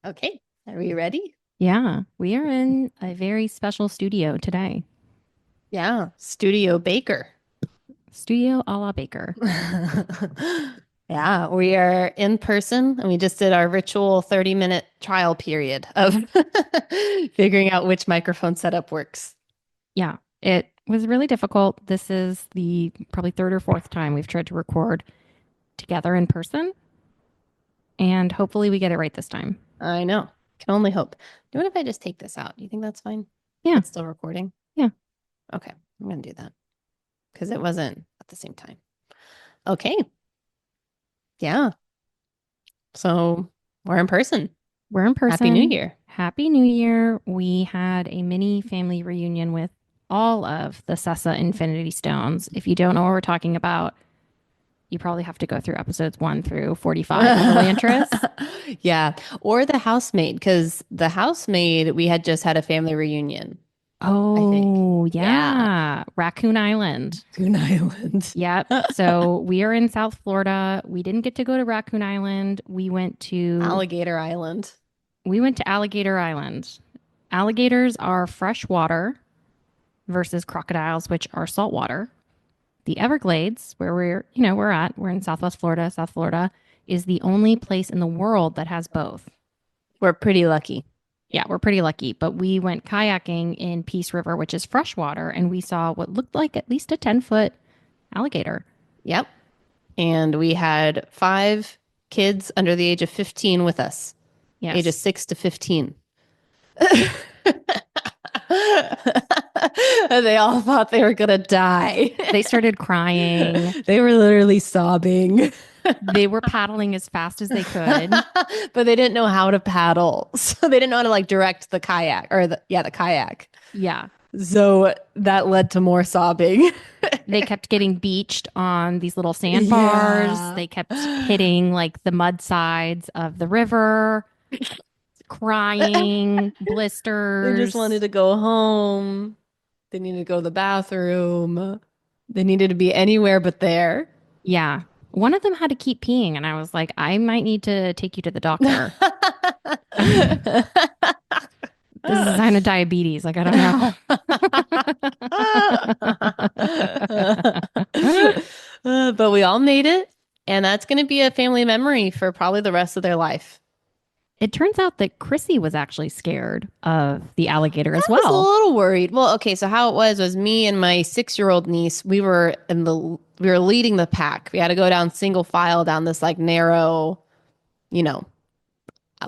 Okay, are we ready? Yeah, we are in a very special studio today. Yeah, Studio Baker. Studio a la Baker. Yeah, we are in person and we just did our ritual 30-minute trial period of figuring out which microphone setup works. Yeah, it was really difficult. This is the probably third or fourth time we've tried to record together in person, and hopefully we get it right this time. I know. Can only hope. What if I just take this out? Do you think that's fine? Yeah, It's still recording. yeah. Okay, I'm gonna do that because it wasn't at the same time. Okay, yeah. So we're in person. We're in Happy New person. Year. Happy New Year. We had a mini family reunion with all of the Sessa Infinity Stones. If you don't know what we're talking about, you probably have to go through episodes 1 through 45 for the Lantras. Yeah. Or the housemaid, because the housemaid, we had just had a family reunion, I think. Oh, Yeah. yeah. Raccoon Island. Coon Island. Yep. So we are in South Florida. We didn't get to go to Raccoon Island. Alligator Island. We went to Alligator Island. Alligators are freshwater versus crocodiles, which are saltwater. The Everglades, where we're in Southwest Florida, South Florida, is the only place in the world that has both. We're pretty lucky. Yeah, we're pretty lucky. But we went kayaking in Peace River, which is freshwater, and we saw what looked like at least a 10-foot alligator. Yep. And we had 5 kids under the age of 15 with us, ages Yes. 6 to 15. They all thought they were gonna die. They started crying. They were literally sobbing. They were paddling as fast as they could. But they didn't know how to paddle. So they didn't know how to like direct the kayak or the kayak. Yeah. So that led to more sobbing. They kept getting beached on these little sandbars. Yeah. They kept hitting like the mud sides of the river, crying, They just blisters. wanted to go home. They needed to go to the bathroom. They needed to be anywhere but there. Yeah. One of them had to keep peeing, and I was like, I might need to take you to the doctor. This is a sign of diabetes. Like, I don't know. But we all made it, and that's going to be a family memory for probably the rest of their life. It turns out that Chrissy was actually scared of the alligator I as was a well. little worried. Well, okay, so how it was me and my 6-year-old niece, we were leading the pack. We had to go down single file down this like narrow, you know,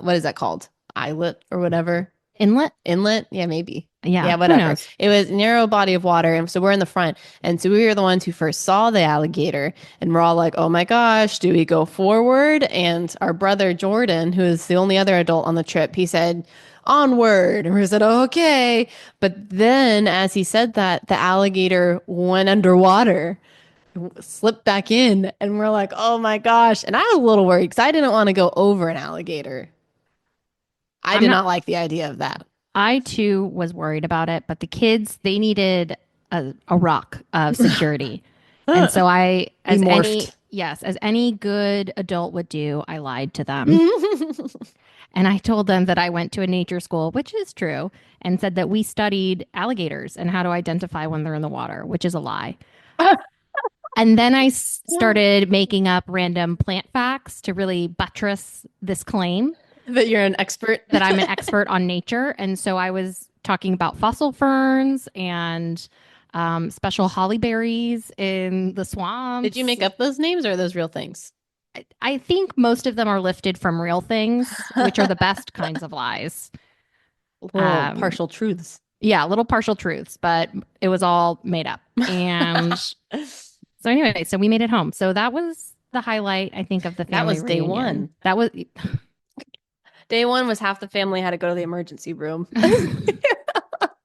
what is that called? Islet or whatever. Inlet? Inlet? Yeah, maybe. Yeah, Yeah, who whatever. knows? It was a narrow body of water, and so we're in the front. And so we were the ones who first saw the alligator, and we're all like, "Oh my gosh, do we go forward?" And our brother Jordan, who is the only other adult on the trip, he said, "Onward." And we said, "Okay." But then as he said that, the alligator went underwater, slipped back in, and we're like, "Oh my gosh." And I was a little worried because I didn't want to go over an alligator. I I'm did not, not like the idea of that. I too was worried about it, but the kids, they needed a rock of security. And so We morphed. as any good adult would do, I lied to them. And I told them that I went to a nature school, which is true, and said that we studied alligators and how to identify when they're in the water, which is a lie. And then I started making up random plant facts to really buttress this claim That you're an expert. that I'm an expert on nature. And so I was talking about fossil ferns and special holly berries in the Did you swamps. make up those names or are those real things? I think most of them are lifted from real things, which are the best kinds of lies. Little Um, partial truths. yeah, little partial truths, but it was all made up. And so anyway, so we made it home. So that was the highlight, I think, of the That family was day reunion. one. That was Day one was half the family had to go to the emergency room.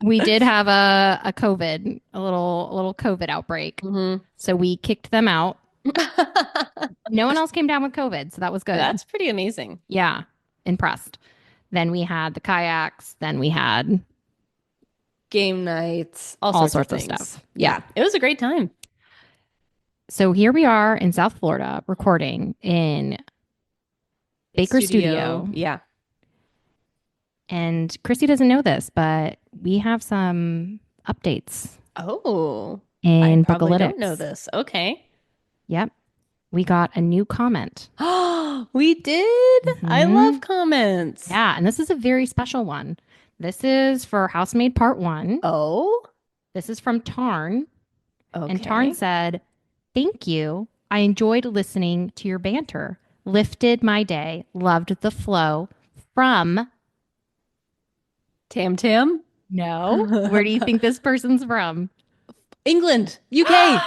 we did have a COVID, a little COVID outbreak. Hmm. So we kicked them out. No one else came down with COVID, so that was good. That's pretty amazing. Yeah, impressed. Then we had the kayaks. Then we had Game nights, all all sorts of sorts of things. stuff. Yeah, Yeah. it was a great time. So here we are in South Florida recording in The Baker studio. Studio. Yeah. And Chrissy doesn't know this, but we have some updates Oh, I in probably don't know Bookalytics. this. Okay. Yep. We got a new comment. Oh, we did. I Hmm. love comments. Yeah. And this is a very special one. This is for Housemaid Part 1. Oh, This is from Tarn. And Tarn okay. said, "Thank you. I enjoyed listening to your banter. Lifted my day. Loved the flow." From, Tamtam. no, where do you think this person's from? England, UK.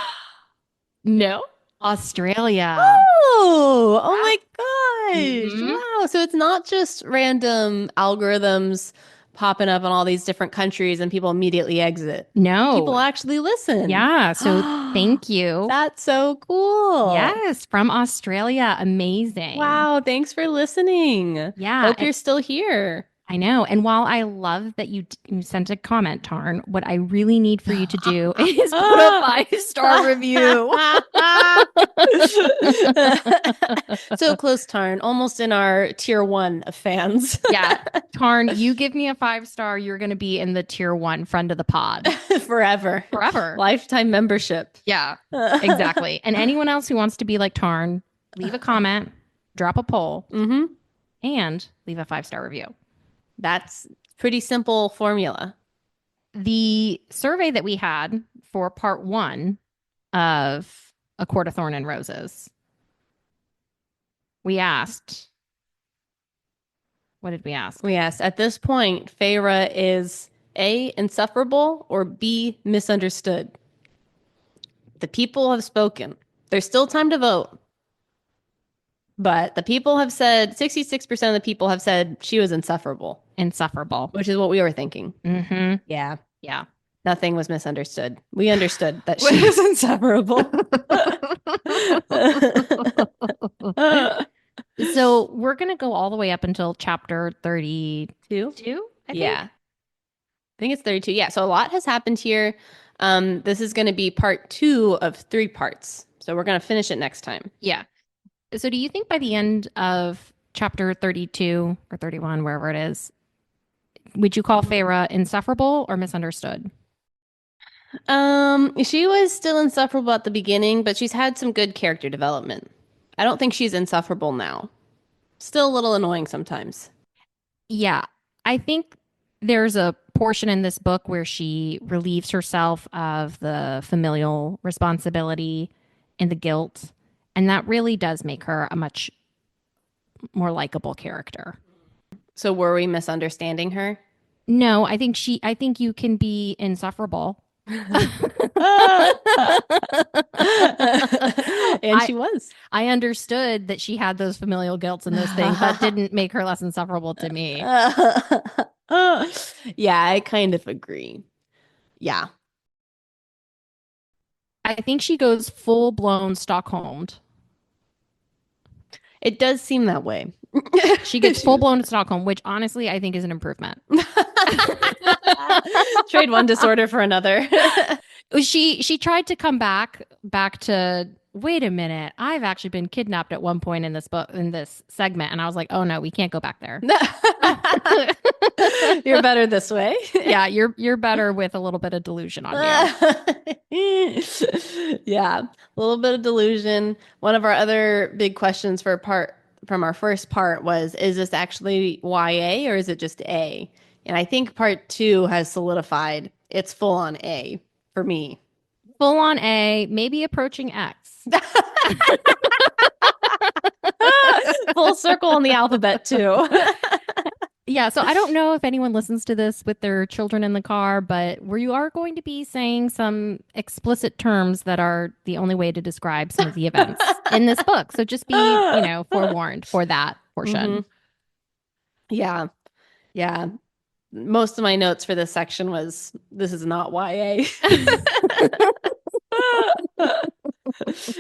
No, Australia. Oh my gosh. Hmm. Wow. So it's not just random algorithms popping up in all these different countries and people immediately exit. No. People actually listen. Yeah. So thank you. That's so cool. Yes, from Australia. Amazing. Wow. Thanks for listening. Yeah. Hope you're still here. I know. And while I love that you sent a comment, Tarn, what I really need for you to do is put a 5-star review. So close, Tarn. Almost in our tier one of fans. Yeah. Tarn, you give me a 5-star, you're going to be in the tier 1 friend of the pod Forever. forever. Lifetime membership. Yeah, exactly. And anyone else who wants to be like Tarn, leave a comment, drop a poll, Hmm. and leave a 5-star review. That's pretty simple formula. The survey that we had for part 1 of A Court of Thorn and Roses, we asked, what did we ask? Yes, at this point, Feyre is A, insufferable, or B, misunderstood. The people have spoken. There's still time to vote. But the people have said 66% of the people have said she was insufferable, Insufferable. which is what we were thinking. Mm-hmm. Yeah. Yeah. Nothing was misunderstood. We understood that she was insufferable. So we're going to go all the way up until chapter 32, I think. Yeah. I think it's 32. Yeah. So a lot has happened here. This is going to be part 2 of 3 parts. So we're going to finish it next time. Yeah. So do you think by the end of chapter 32 or 31, wherever it is, would you call Feyre insufferable or misunderstood? She was still insufferable at the beginning, but she's had some good character development. I don't think she's insufferable now. Still a little annoying sometimes. Yeah. I think there's a portion in this book where she relieves herself of the familial responsibility and the guilt. And that really does make her a much more likable character. So were we misunderstanding her? No, I think you can be insufferable. And she was. I understood that she had those familial guilts and those things. That didn't make her less insufferable to me. Yeah, I kind of agree. Yeah. I think she goes full blown Stockholmed. It does seem that way. She gets full blown Stockholm, which honestly I think is an improvement. Trade one disorder for another. She tried to come back to, wait a minute, I've actually been kidnapped at one point in this book, in this segment, and I was like, oh no, we can't go back there. You're better this way. Yeah, you're better with a little bit of delusion on you. Yeah, a little bit of delusion. One of our other big questions for part from our first part was, is this actually YA or is it just A? And I think part 2 has solidified it's full on A for me. Full on A, maybe approaching X. Full circle on the alphabet too. Yeah, so I don't know if anyone listens to this with their children in the car, but we are going to be saying some explicit terms that are the only way to describe some of the events in this book. So just be, forewarned for that portion. Mm-hmm. Yeah. Yeah. Most of my notes for this section was, this is not YA.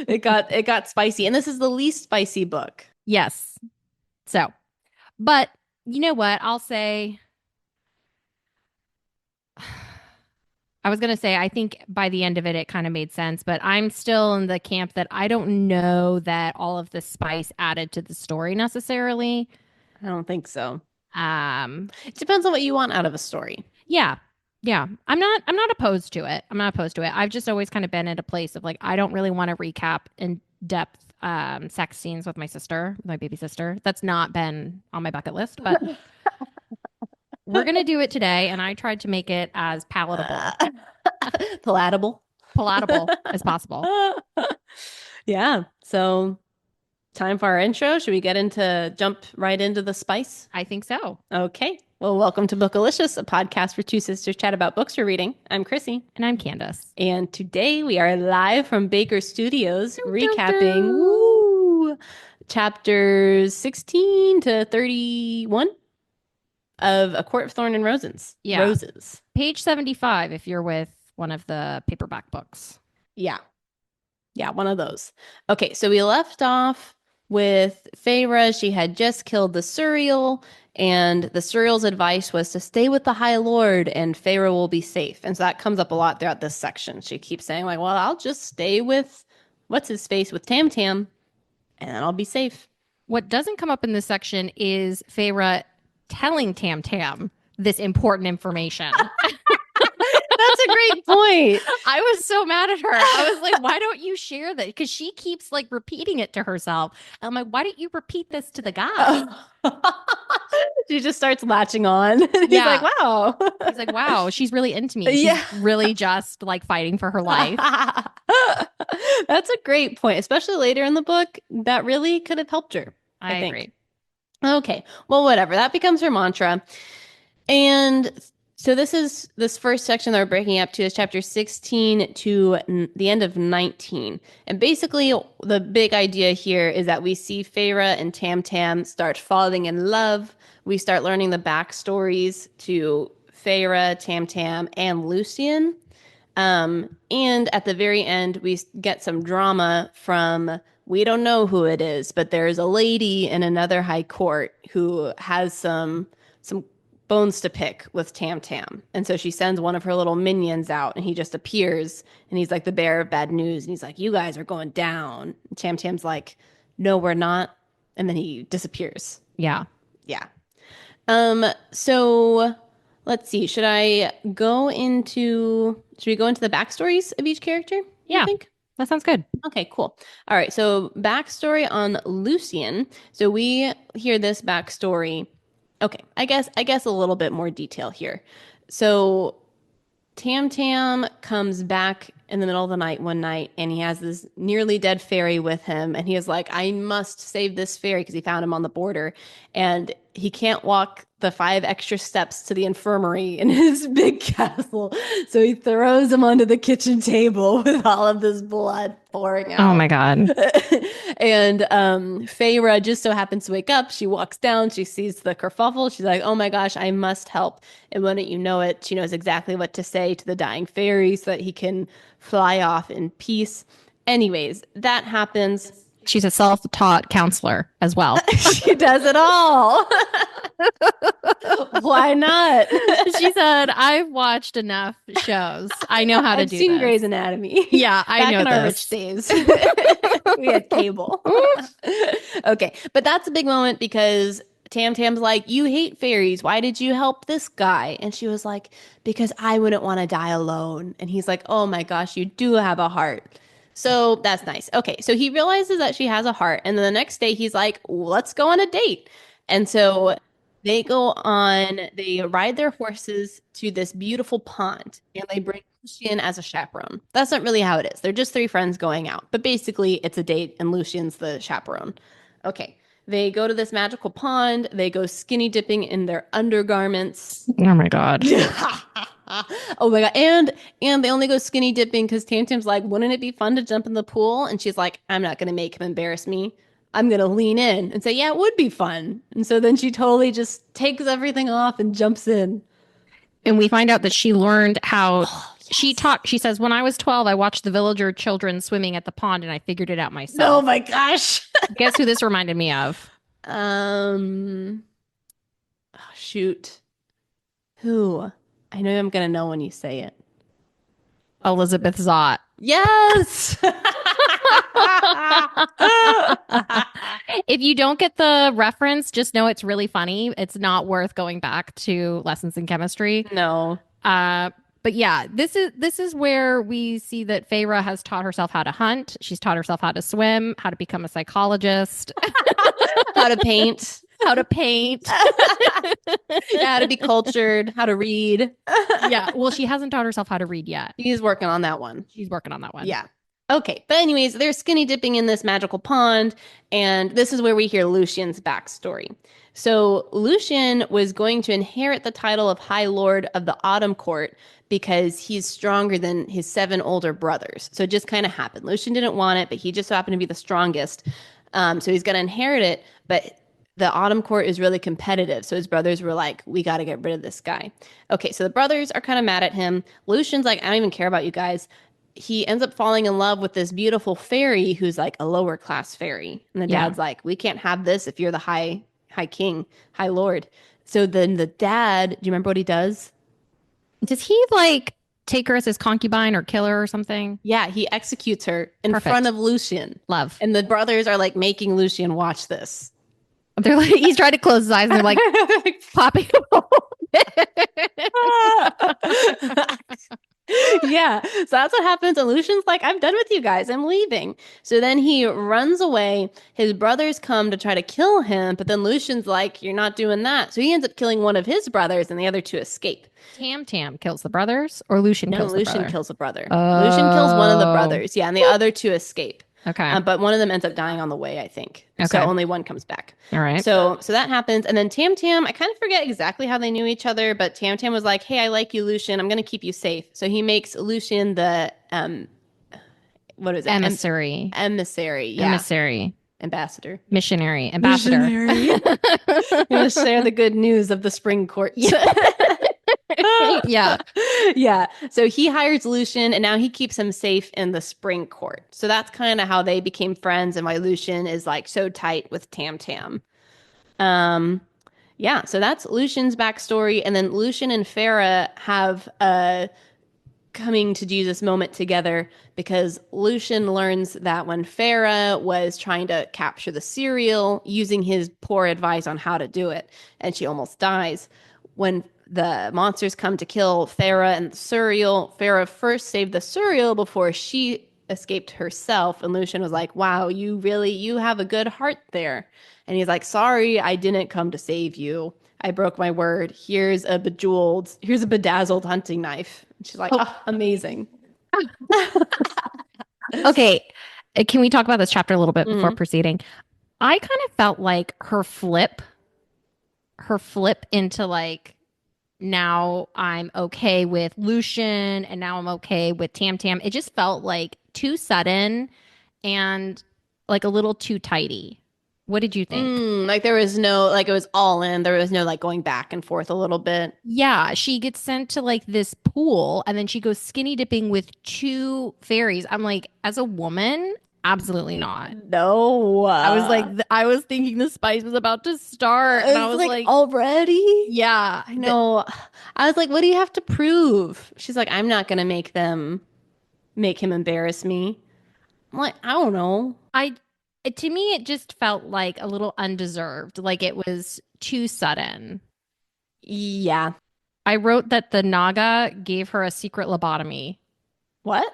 It got spicy, and this is the least spicy book. Yes. So, but you know what? I'll say, I was going to say, I think by the end of it, it kind of made sense, but I'm still in the camp that I don't know that all of the spice added to the story necessarily. I don't think so. It depends on what you want out of a story. Yeah. Yeah. I'm not opposed to it. I'm not opposed to it. I've just always kind of been at a place of like I don't really want to recap in depth sex scenes with my sister, my baby sister. That's not been on my bucket list, but we're gonna do it today, and I tried to make it as Palatable. palatable as possible. Yeah. So time for our intro. Should we jump right into the spice? I think so. Okay. Well, welcome to Bookalicious, a podcast where two sisters chat about books we're reading. I'm Chrissy. And I'm Candace. And today we are live from Baker Studios recapping chapters 16 to 31 of A Court of Thorn and Roses. Yeah. Roses. Page 75 if you're with one of the paperback books. Yeah. Yeah, one of those. Okay, so we left off with Feyre. She had just killed the Suriel, and the Suriel's advice was to stay with the High Lord and Feyre will be safe. And so that comes up a lot throughout this section. She keeps saying, like, well, I'll just stay with what's-his-face with Tamtam, and I'll be safe. What doesn't come up in this section is Feyre telling Tamtam this important information. That's a great point. I was so mad at her. I was like, why don't you share that? Because she keeps like repeating it to herself. I'm like, why don't you repeat this to the guy? She just starts latching on. He's like, wow. He's like, wow, she's really into me. She's really just like fighting for her life. That's a great point, especially later in the book. That really could have helped her. I agree. Okay. Well, whatever. That becomes her mantra. And so this first section that we're breaking up to is chapter 16 to the end of 19. And basically the big idea here is that we see Feyre and Tamtam start falling in love. We start learning the backstories to Feyre, Tamtam, and Lucien. And at the very end, we get some drama from, we don't know who it is, but there's a lady in another high court who has some bones to pick with Tamtam. And so she sends one of her little minions out and he just appears and he's like the bearer of bad news. And he's like, you guys are going down. And Tamtam's like, no, we're not. And then he disappears. Yeah. Yeah. So let's see. Should we go into the backstories of each character? Yeah. I think that sounds good. Okay, cool. All right. So backstory on Lucien. So we hear this backstory. Okay, I guess a little bit more detail here. So Tamtam comes back in the middle of the night one night and he has this nearly dead fairy with him and he is like, I must save this fairy because he found him on the border and he can't walk the 5 extra steps to the infirmary in his big castle. So he throws him onto the kitchen table with all of this blood pouring out. Oh my God. And Feyre just so happens to wake up. She walks down. She sees the kerfuffle. She's like, oh my gosh, I must help. And wouldn't you know it, she knows exactly what to say to the dying fairy so that he can fly off in peace. Anyways, that happens. She's a self-taught counselor as well. She does it all. Why not? She said, I've watched enough shows. I know how to do this. I've seen Grey's Anatomy. Yeah, I know Back in our rich days. We had cable. Okay, but that's a big moment because Tamtam's like, you hate fairies. Why did you help this guy? And she was like, because I wouldn't want to die alone. And he's like, oh my gosh, you do have a heart. So that's nice. Okay, so he realizes that she has a heart. And then the next day he's like, let's go on a date. And so they ride their horses to this beautiful pond and they bring Lucien as a chaperone. That's not really how it is. They're just 3 friends going out. But basically it's a date and Lucien's the chaperone. Okay. They go to this magical pond. They go skinny dipping in their undergarments. Oh my God. Oh my God. And they only go skinny dipping because Tamtam's like, wouldn't it be fun to jump in the pool? And she's like, I'm not going to make him embarrass me. I'm going to lean in and say, yeah, it would be fun. And so then she totally just takes everything off and jumps in. And we find out that she learned how she says, when I was 12, I watched the villager children swimming at the pond and I figured it out myself. Oh my gosh. Guess who this reminded me of? Shoot. Who? I know I'm going to know when you say it. Elizabeth Zott. Yes. If you don't get the reference, just know it's really funny. It's not worth going back to lessons in chemistry. No. Uh, but yeah, this is where we see that Feyre has taught herself how to hunt. She's taught herself how to swim, how to become a psychologist, How to paint. how to paint. Yeah, how to be cultured, how to read. Yeah, well, she hasn't taught herself how to read yet. She's working on that one. She's working on that one. Yeah. Okay. But anyways, they're skinny dipping in this magical pond, and this is where we hear Lucian's backstory. So Lucian was going to inherit the title of High Lord of the Autumn Court because he's stronger than his 7 older brothers. So it just kind of happened. Lucian didn't want it, but he just so happened to be the strongest. So he's going to inherit it, but the Autumn Court is really competitive. So his brothers were like, we got to get rid of this guy. Okay, so the brothers are kind of mad at him. Lucian's like, I don't even care about you guys. He ends up falling in love with this beautiful fairy who's like a lower class fairy. And the dad's like, we can't have this if you're the high king, high lord. So then the dad, do you remember what he does? Does he like take her as his concubine or kill her or something? Yeah, he executes her in Perfect. front of Lucian. Love. And the brothers are like making Lucian watch this. They're like, he's trying to close his eyes and they're like popping him Yeah, so that's what happens. And Lucian's like, I'm done with you guys. I'm leaving. So then he runs away. His brothers come to try to kill him, but then Lucian's like, you're not doing that. So he ends up killing one of his brothers, and the other 2 escape. Tamtam kills the brothers, or Lucian No, kills the Lucian brother? kills a brother. Lucian kills one of the Oh. brothers. Yeah, and the other 2 escape. Okay. But one of them ends up dying on the way, I think. So Okay. only one comes back. All right. So that happens. And then Tamtam, I kind of forget exactly how they knew each other, but Tamtam was like, hey, I like you, Lucian. I'm going to keep you safe. So he makes Lucian the, what is it? Emissary. Emissary. Yeah. Emissary. Ambassador. Missionary. Ambassador. Missionary. Gonna share the good news of the spring court. Yeah. Yeah. So he hires Lucian, and now he keeps him safe in the spring court. So that's kind of how they became friends, and why Lucian is like so tight with Tamtam. Yeah. So that's Lucian's backstory, and then Lucian and Feyre have a coming to Jesus moment together because Lucian learns that when Feyre was trying to capture the cereal using his poor advice on how to do it, and she almost dies. When the monsters come to kill Feyre and the cereal, Feyre first saved the cereal before she escaped herself. And Lucian was like, wow, you have a good heart there. And he's like, sorry, I didn't come to save you. I broke my word. Here's a bedazzled hunting knife. And she's like, oh, amazing. Okay. Can we talk about this chapter a little bit before proceeding? I kind of felt like her flip into like, now I'm okay with Lucian and now I'm okay with Tamtam. It just felt like too sudden and like a little too tidy. What did you think? Like there was no, like it was all in. There was no like going back and forth a little bit. Yeah, she gets sent to like this pool and then she goes skinny dipping with 2 fairies. I'm like, as a woman, absolutely not. No. I was thinking the spice was about to start. And I was like, already? yeah, I know. I was like, what do you have to prove? She's like, I'm not going to make him embarrass me. I'm like, I don't know. To me, it just felt like a little undeserved. Like it was too sudden. Yeah. I wrote that the naga gave her a secret lobotomy. What?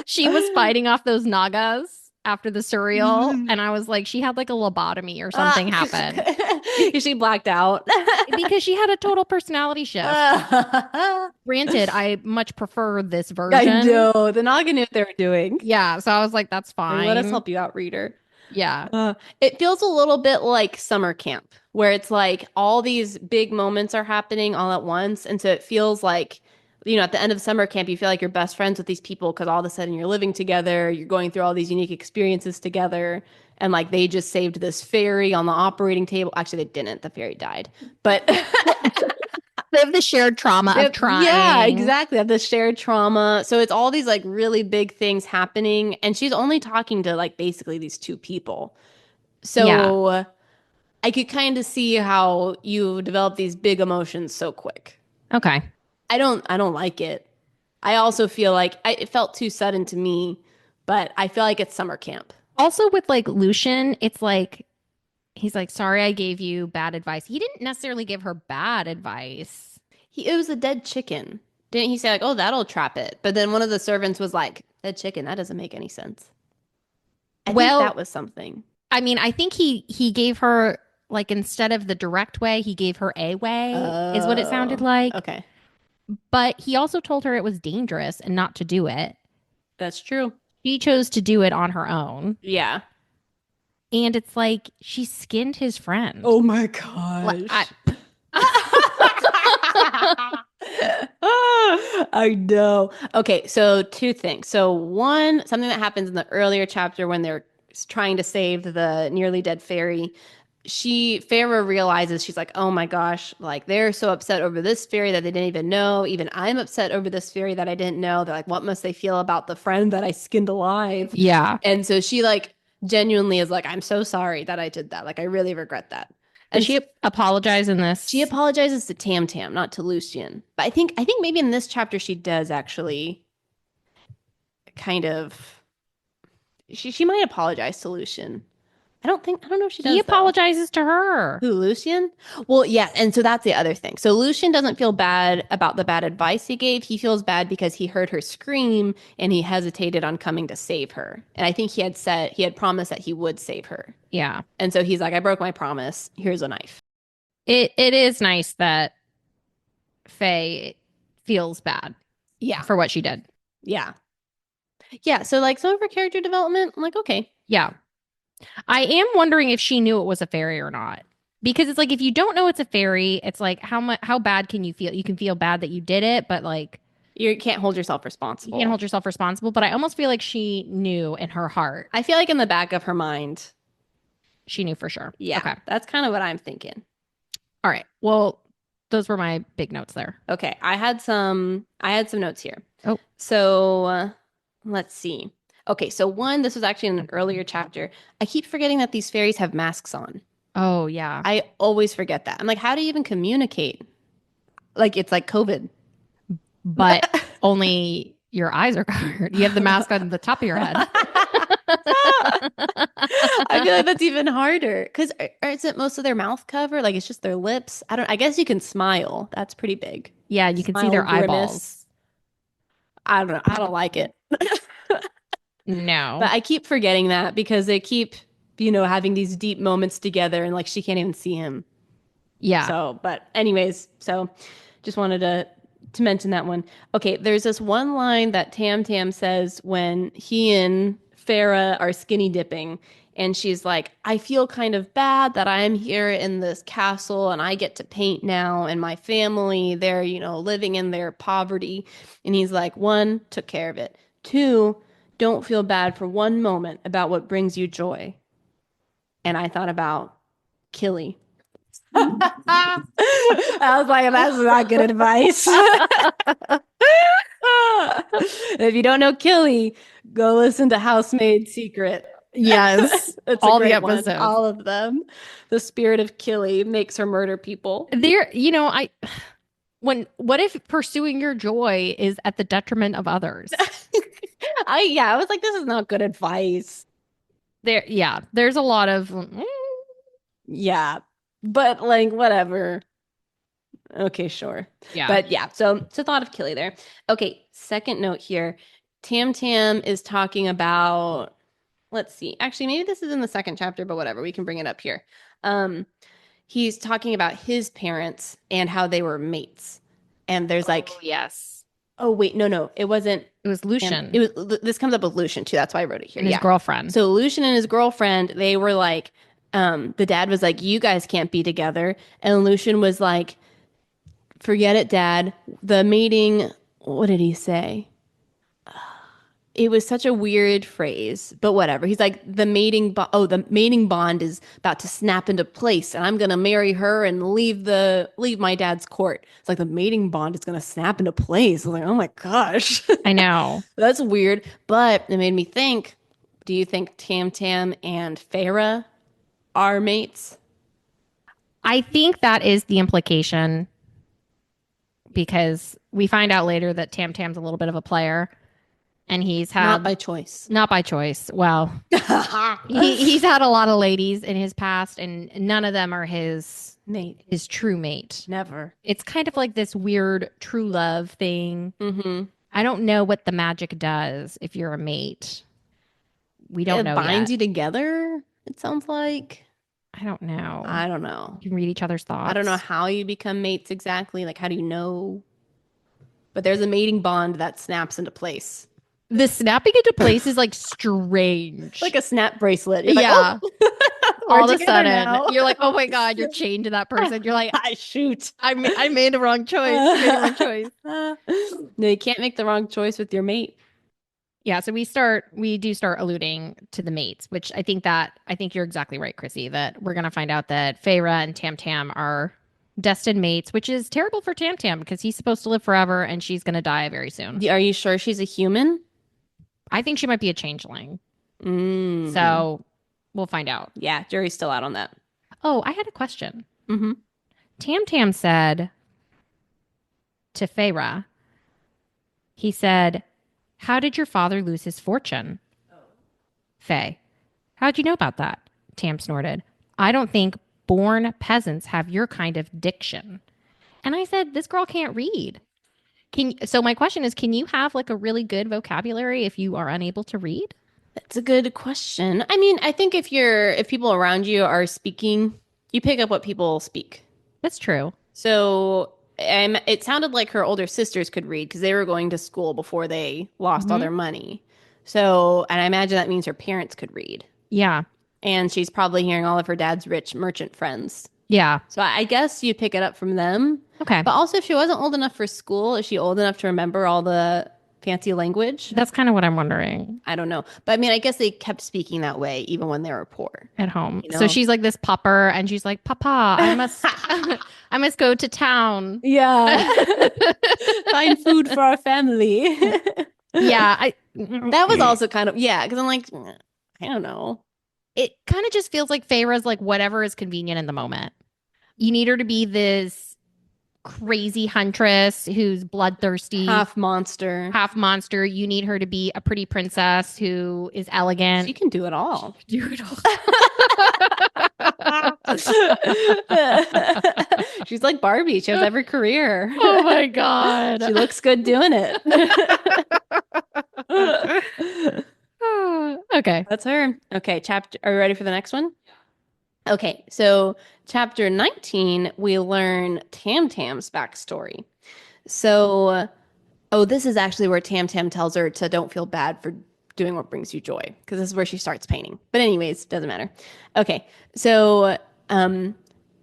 She was fighting off those nagas after the cereal, and I was like, she had like a lobotomy or something happen She blacked out. because she had a total personality shift. Granted, I much prefer this version. I know. The Naga knew what they were doing. Yeah, so I was like, that's fine. Let us help you out, reader. Yeah. It feels a little bit like summer camp, where it's like all these big moments are happening all at once. And so it feels like, at the end of summer camp, you feel like you're best friends with these people because all of a sudden you're living together, you're going through all these unique experiences together. And like they just saved this fairy on the operating table. Actually, they didn't. The fairy died. But They have the shared trauma of trying. Yeah, exactly. The shared trauma. So it's all these like really big things happening. And she's only talking to like basically these 2 people. So I could kind of see how you develop these big emotions so quick. Okay. I don't like it. I also feel like it felt too sudden to me, but I feel like it's summer camp. Also with like Lucian, it's like he's like, sorry, I gave you bad advice. He didn't necessarily give her bad advice. It was a dead chicken. Didn't he say like, "Oh, that'll trap it"? But then one of the servants was like, "Dead chicken, that doesn't make any sense." I think that Well, was something. I mean, I think he gave her like instead of the direct way, he gave her a way, is what it sounded Oh, like. okay. But he also told her it was dangerous and not to do it. That's true. She chose to do it on her own. Yeah. And it's like she skinned his friend. Oh my Like, gosh. I know. Okay, so two things. So one, something that happens in the earlier chapter when they're trying to save the nearly dead fairy. Feyre realizes she's like, oh my gosh, like they're so upset over this fairy that they didn't even know. Even I'm upset over this fairy that I didn't know. They're like, what must they feel about the friend that I skinned alive? yeah. And so she like genuinely is like, I'm so sorry that I did that. Like I really regret that. Does And she apologize in this? she apologizes to Tamtam, not to Lucian. But I think maybe in this chapter she does actually kind of she might apologize to Lucian. I don't know if she He does though. apologizes to her. Who, Lucian? Well, yeah, and so that's the other thing. So Lucian doesn't feel bad about the bad advice he gave. He feels bad because he heard her scream and he hesitated on coming to save her. And I think he had promised that he would save her. Yeah. And so he's like, I broke my promise. Here's a knife. It is nice that Faye feels bad Yeah. for what she did. Yeah. Yeah. So like some of her character development, I'm like, okay. Yeah. I am wondering if she knew it was a fairy or not. Because it's like if you don't know it's a fairy, it's like how bad can you feel? You can feel bad that you did it, but like You can't hold yourself you responsible. can't hold yourself responsible. But I almost feel like she knew in her heart. I feel like in the back of her mind, She knew for sure. yeah, Okay. that's kind of what I'm thinking. All right. Well, those were my big notes there. Okay, I had some notes here. Oh. So let's see. Okay, so one, this was actually in an earlier chapter. I keep forgetting that these fairies have masks on. Oh, yeah. I always forget that. I'm like, how do you even communicate? Like it's like COVID. But only your eyes are covered. You have the mask on the top of your head. I feel like that's even harder because is it most of their mouth cover? Like it's just their lips. I guess you can smile. That's pretty big. Yeah, you can see Smile, their grimace. eyeballs. I don't know. I don't like it. No. But I keep forgetting that because they keep, having these deep moments together and like she can't even see him. Yeah. So, but anyways, so just wanted to mention that one. Okay, there's this one line that Tam Tam says when he and Feyre are skinny dipping, and she's like, I feel kind of bad that I'm here in this castle and I get to paint now, and my family, they're, living in their poverty. And he's like, one, took care of it. Two, don't feel bad for one moment about what brings you joy. And I thought about Killy. I was like, that's not good advice. If you don't know Killy, go listen to Housemaid Secret. Yes. It's All a the great one. episodes. All of them. The spirit of Killy makes her murder people. What if pursuing your joy is at the detriment of others? I was like, this is not good advice. There's a lot of Yeah. But like whatever. Okay, sure. yeah. But yeah, so it's a thought of Killy there. Okay, second note here. Tam Tam is talking about, let's see. Actually, maybe this is in the second chapter, but whatever. We can bring it up here. He's talking about his parents and how they were mates. And there's like, yes. oh wait, no, it wasn't. It was Lucian It was this comes up with Lucian too. That's why I wrote it here. and his girlfriend. So Lucian and his girlfriend, they were like, the dad was like, you guys can't be together. And Lucian was like, forget it, Dad. The mating, what did he say? It was such a weird phrase, but whatever. He's like, the mating bond is about to snap into place, and I'm gonna marry her and leave my dad's court. It's like the mating bond is gonna snap into place. I'm like, oh my gosh. I know. That's weird. But it made me think, do you think Tam Tam and Feyre are mates? I think that is the implication because we find out later that Tam Tam's a little bit of a player. and he's Not had by choice. not by choice. Well, he's had a lot of ladies in his past, and none of them are his Mate. his true mate. Never. It's kind of like this weird true love thing. Mm-hmm. I don't know what the magic does if you're a mate. We don't It know binds yet. you together, it sounds like. I don't know. I don't know. You can read each other's thoughts. I don't know how you become mates exactly. Like, how do you know? But there's a mating bond that snaps into place. The snapping into place is like strange. Like a snap bracelet. You're like, yeah. oh, All of we're a together sudden, now. you're like, oh my God, you're chained to that person. You're like, I shoot. I made the wrong choice. I made the wrong choice. No, you can't make the wrong choice with your mate. Yeah, so we do start alluding to the mates, which I think you're exactly right, Chrissy, that we're gonna find out that Feyre and Tamtam are destined mates, which is terrible for Tamtam because he's supposed to live forever and she's gonna die very soon. Are you sure she's a human? I think she might be a changeling. Mm. So we'll find out. Yeah, jury's still out on that. Oh, I had a question. Mm-hmm. Tamtam said to Feyre, he said, how did your father lose his fortune? Faye, how'd you know about that? Tam snorted. I don't think born peasants have your kind of diction. And I said, this girl can't read. So my question is, can you have like a really good vocabulary if you are unable to read? That's a good question. I mean, I think if people around you are speaking, you pick up what people speak. That's true. So it sounded like her older sisters could read because they were going to school before they lost all their money. So, and I imagine that means her parents could read. Yeah. And she's probably hearing all of her dad's rich merchant friends. Yeah. So I guess you pick it up from them. Okay. But also, if she wasn't old enough for school, is she old enough to remember all the fancy language? That's kind of what I'm wondering. I don't know. But I mean, I guess they kept speaking that way even when they were poor. At home. You know? So she's like this pauper and she's like, Papa, I must go to town. Yeah. Find food for our family. Yeah. That was also kind of, yeah, because I'm like, I don't know. It kind of just feels like Feyre's like whatever is convenient in the moment. You need her to be this crazy huntress who's bloodthirsty, Half monster. half monster. You need her to be a pretty princess who is elegant. She can do it all. Do it all. She's like Barbie. She has every career. Oh my God. She looks good doing it. Okay. That's her. Okay, are you ready for the next one? Okay, so chapter 19, we learn Tamtam's backstory. So, this is actually where Tamtam tells her to don't feel bad for doing what brings you joy, because this is where she starts painting. But anyways, doesn't matter. Okay, so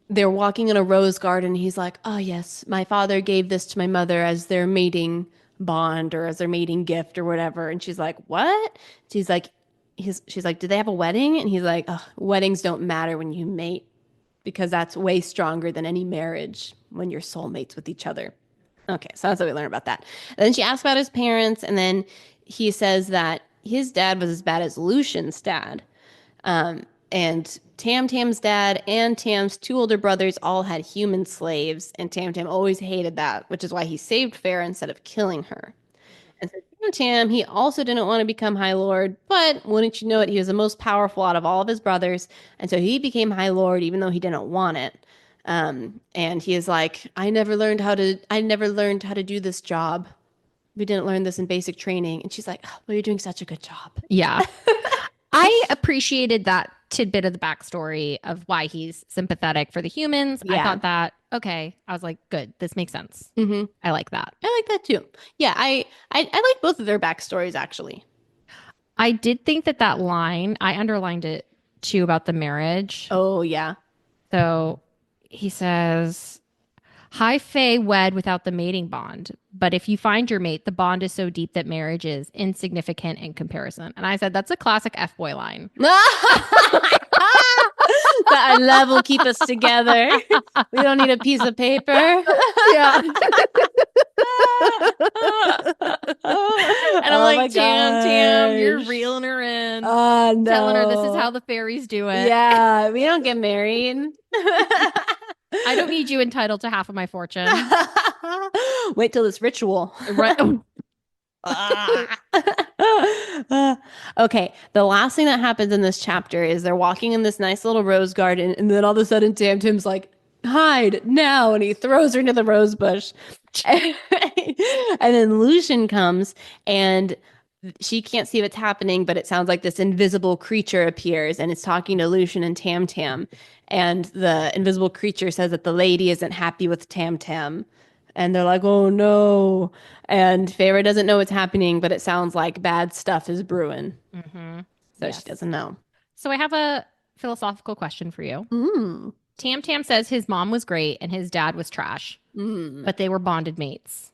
they're walking in a rose garden. He's like, oh yes, my father gave this to my mother as their mating bond or as their mating gift or whatever. And she's like, what? She's like, did they have a wedding? And he's like, oh, weddings don't matter when you mate because that's way stronger than any marriage when you're soulmates with each other. Okay, so that's what we learn about that. And then she asks about his parents, and then he says that his dad was as bad as Lucian's dad. And Tamtam's dad and Tam's two older brothers all had human slaves, and Tamtam always hated that, which is why he saved Feyre instead of killing her. And so Tamtam, he also didn't want to become High Lord, but wouldn't you know it, he was the most powerful out of all of his brothers, and so he became High Lord even though he didn't want it. And he is like, I never learned how to do this job. We didn't learn this in basic training. And she's like, oh, well, you're doing such a good job. Yeah. I appreciated that tidbit of the backstory of why he's sympathetic for the humans. Yeah. I thought that, okay. I was like, good. This makes sense. Mm-hmm. I like that. I like that too. Yeah, I like both of their backstories, actually. I did think that line, I underlined it too about the marriage. Oh, yeah. So he says, High Fae wed without the mating bond. But if you find your mate, the bond is so deep that marriage is insignificant in comparison. And I said, that's a classic F-boy line. That our love will keep us together. We don't need a piece of paper. Yeah. And I'm like, Tam, you're reeling her in. No. Telling her this is how the fairies do it. Yeah, we don't get married. I don't need you entitled to half of my fortune. Wait till this ritual. Right. Uh, okay, the last thing that happens in this chapter is they're walking in this nice little rose garden, and then all of a sudden Tamtam's like, hide now, and he throws her into the rose bush. And then Lucian comes, and she can't see what's happening, but it sounds like this invisible creature appears and it's talking to Lucian and Tamtam. And the invisible creature says that the lady isn't happy with Tamtam. And they're like, oh no. And Feyre doesn't know what's happening, but it sounds like bad stuff is brewing. Mm-hmm. So she Yes. doesn't know. So I have a philosophical question for you. Mm. Tam Tam says his mom was great and his dad was trash, Mm. but they were bonded mates.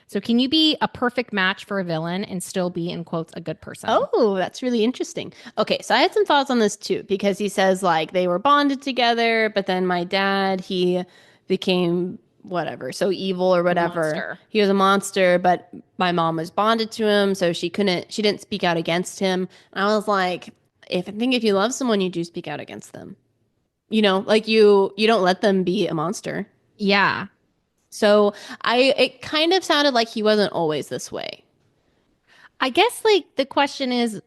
So can you be a perfect match for a villain and still be, in quotes, a good person? Oh, that's really interesting. Okay, so I had some thoughts on this too, because he says like they were bonded together, but then my dad, he became whatever, so evil or whatever. Monster. He was a monster, but my mom was bonded to him, so she didn't speak out against him. And I was like, I think if you love someone, you do speak out against them. Like you don't let them be a monster. Yeah. So it kind of sounded like he wasn't always this way. I guess like the question is,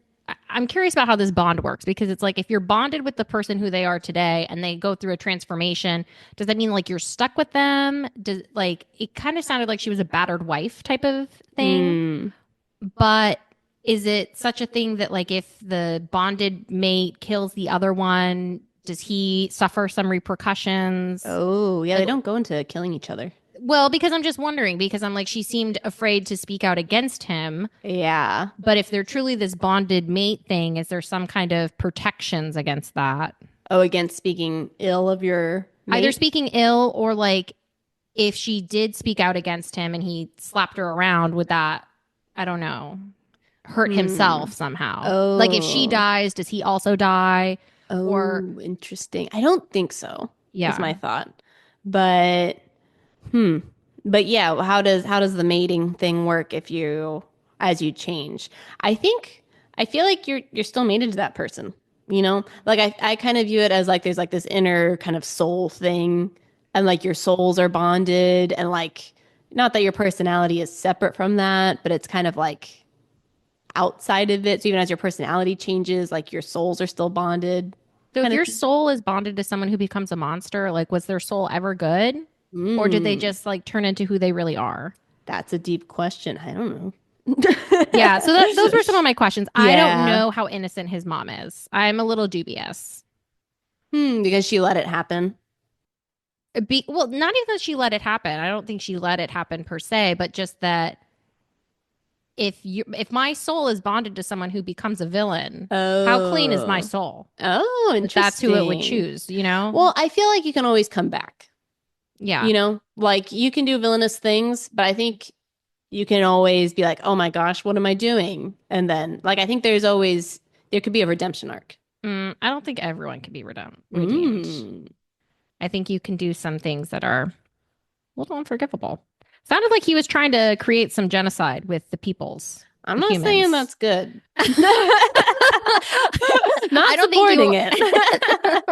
I'm curious about how this bond works because it's like if you're bonded with the person who they are today and they go through a transformation, does that mean like you're stuck with them? Does like it kind of sounded like she was a battered wife type of thing, Mm. but is it such a thing that like if the bonded mate kills the other one, does he suffer some repercussions? Oh, yeah, Like, they don't go into killing each other. well, because I'm just wondering because I'm like she seemed afraid to speak out against him. Yeah. But if they're truly this bonded mate thing, is there some kind of protections against that? Oh, against speaking ill of your Either mate? speaking ill or like if she did speak out against him and he slapped her around, would that, I don't know, hurt Hmm. himself somehow? Like if she Oh. dies, does he also die? Or, Oh, interesting. I don't think so, is yeah. my thought. But hmm. But yeah, how does the mating thing work if you as you change? I feel like you're still mated to that person. Like I kind of view it as like there's like this inner kind of soul thing and like your souls are bonded and like not that your personality is separate from that, but it's kind of like outside of it. So even as your personality changes, like your souls are still bonded. So if Kind of your soul is bonded to someone who becomes a monster, like was their soul ever good? Or did they mm, just like turn into who they really are? that's a deep question. I don't know. Yeah, so those were some of my questions. I don't Yeah. know how innocent his mom is. I'm a little dubious. Because she let it happen. Well, not even that she let it happen. I don't think she let it happen per se, but just that if my soul is bonded to someone who becomes a villain, how clean is my Oh. soul? Oh, That's who it would interesting. choose, you know? Well, I feel like you can always come back. Yeah. Like you can do villainous things, but I think you can always be like, oh my gosh, what am I doing? And then, like, I think there could be a redemption arc. I don't think everyone can be redeemed. Mm. I think you can do some things that are a little unforgivable. Sounded like he was trying to create some genocide with the peoples, I'm the not saying humans. that's good. I Not don't think supporting you. it.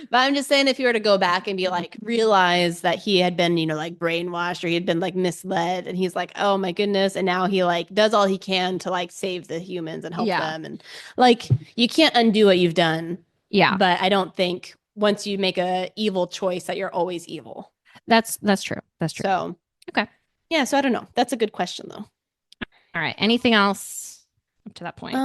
But I'm just saying if you were to go back and be like, realize that he had been, like brainwashed or he had been like misled and he's like, oh my goodness. And now he like does all he can to like save the humans and help Yeah. them. And like, you can't undo what you've done. Yeah. But I don't think once you make a evil choice that you're always evil. That's true. That's true. So, Okay. yeah. So I don't know. That's a good question though. All right. Anything else up to that point?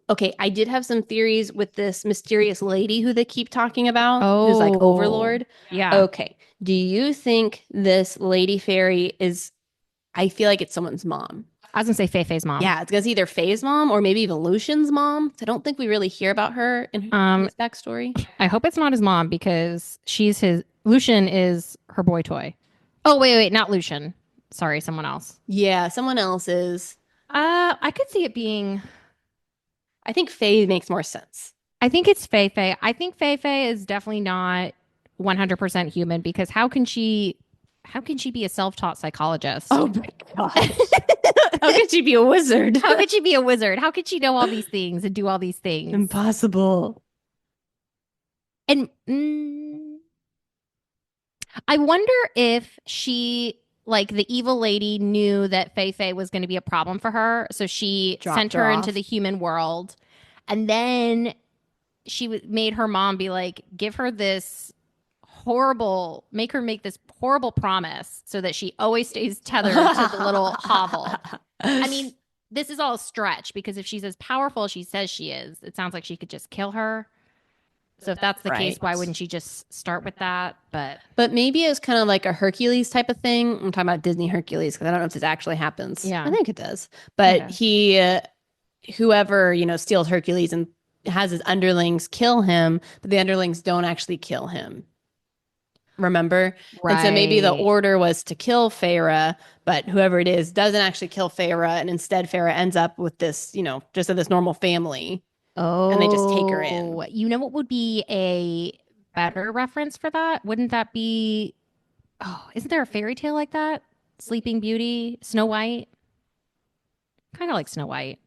Okay. I did have some theories with this mysterious lady who they keep talking about, who's like Overlord. Yeah. Okay. Do you think this lady fairy I feel like it's someone's mom. I was gonna say Fei-Fei's mom. Yeah, it's gonna be either Faye's mom or maybe even Lucian's mom. I don't think we really hear about her in his backstory. I hope it's not his mom because Lucian is her boy toy. Oh, wait, not Lucian. Sorry, someone else. Yeah, someone else is. I could see it being. I think Faye makes more sense. I think it's Fei-Fei. I think Fei-Fei is definitely not 100% human because how can she be a self-taught psychologist? Oh my God. How could she be a wizard? How could she be a wizard? How could she know all these things and do all these things? Impossible. And I wonder if she like the evil lady knew that Fei was going to be a problem for her, so she sent Dropped her her into off. the human world, and then made her mom be like, give her this make her make this horrible promise so that she always stays tethered to the little hovel. I mean, this is all a stretch because if she's as powerful as she says she is, it sounds like she could just kill her. So if that's the case, why wouldn't she just start with that? But maybe it was kind of like a Hercules type of thing. I'm talking about Disney Hercules because I don't know if this actually happens. Yeah. I think it does. But whoever, steals Hercules and has his underlings kill him, but the underlings don't actually kill him. Remember? Right. And so maybe the order was to kill Feyre, but whoever it is doesn't actually kill Feyre. And instead, Feyre ends up with this, just this normal family. Oh, and they just take her in. You know what would be a better reference for that? Wouldn't that be? Oh, isn't there a fairy tale like that? Sleeping Beauty, Snow White. Kind of like Snow White.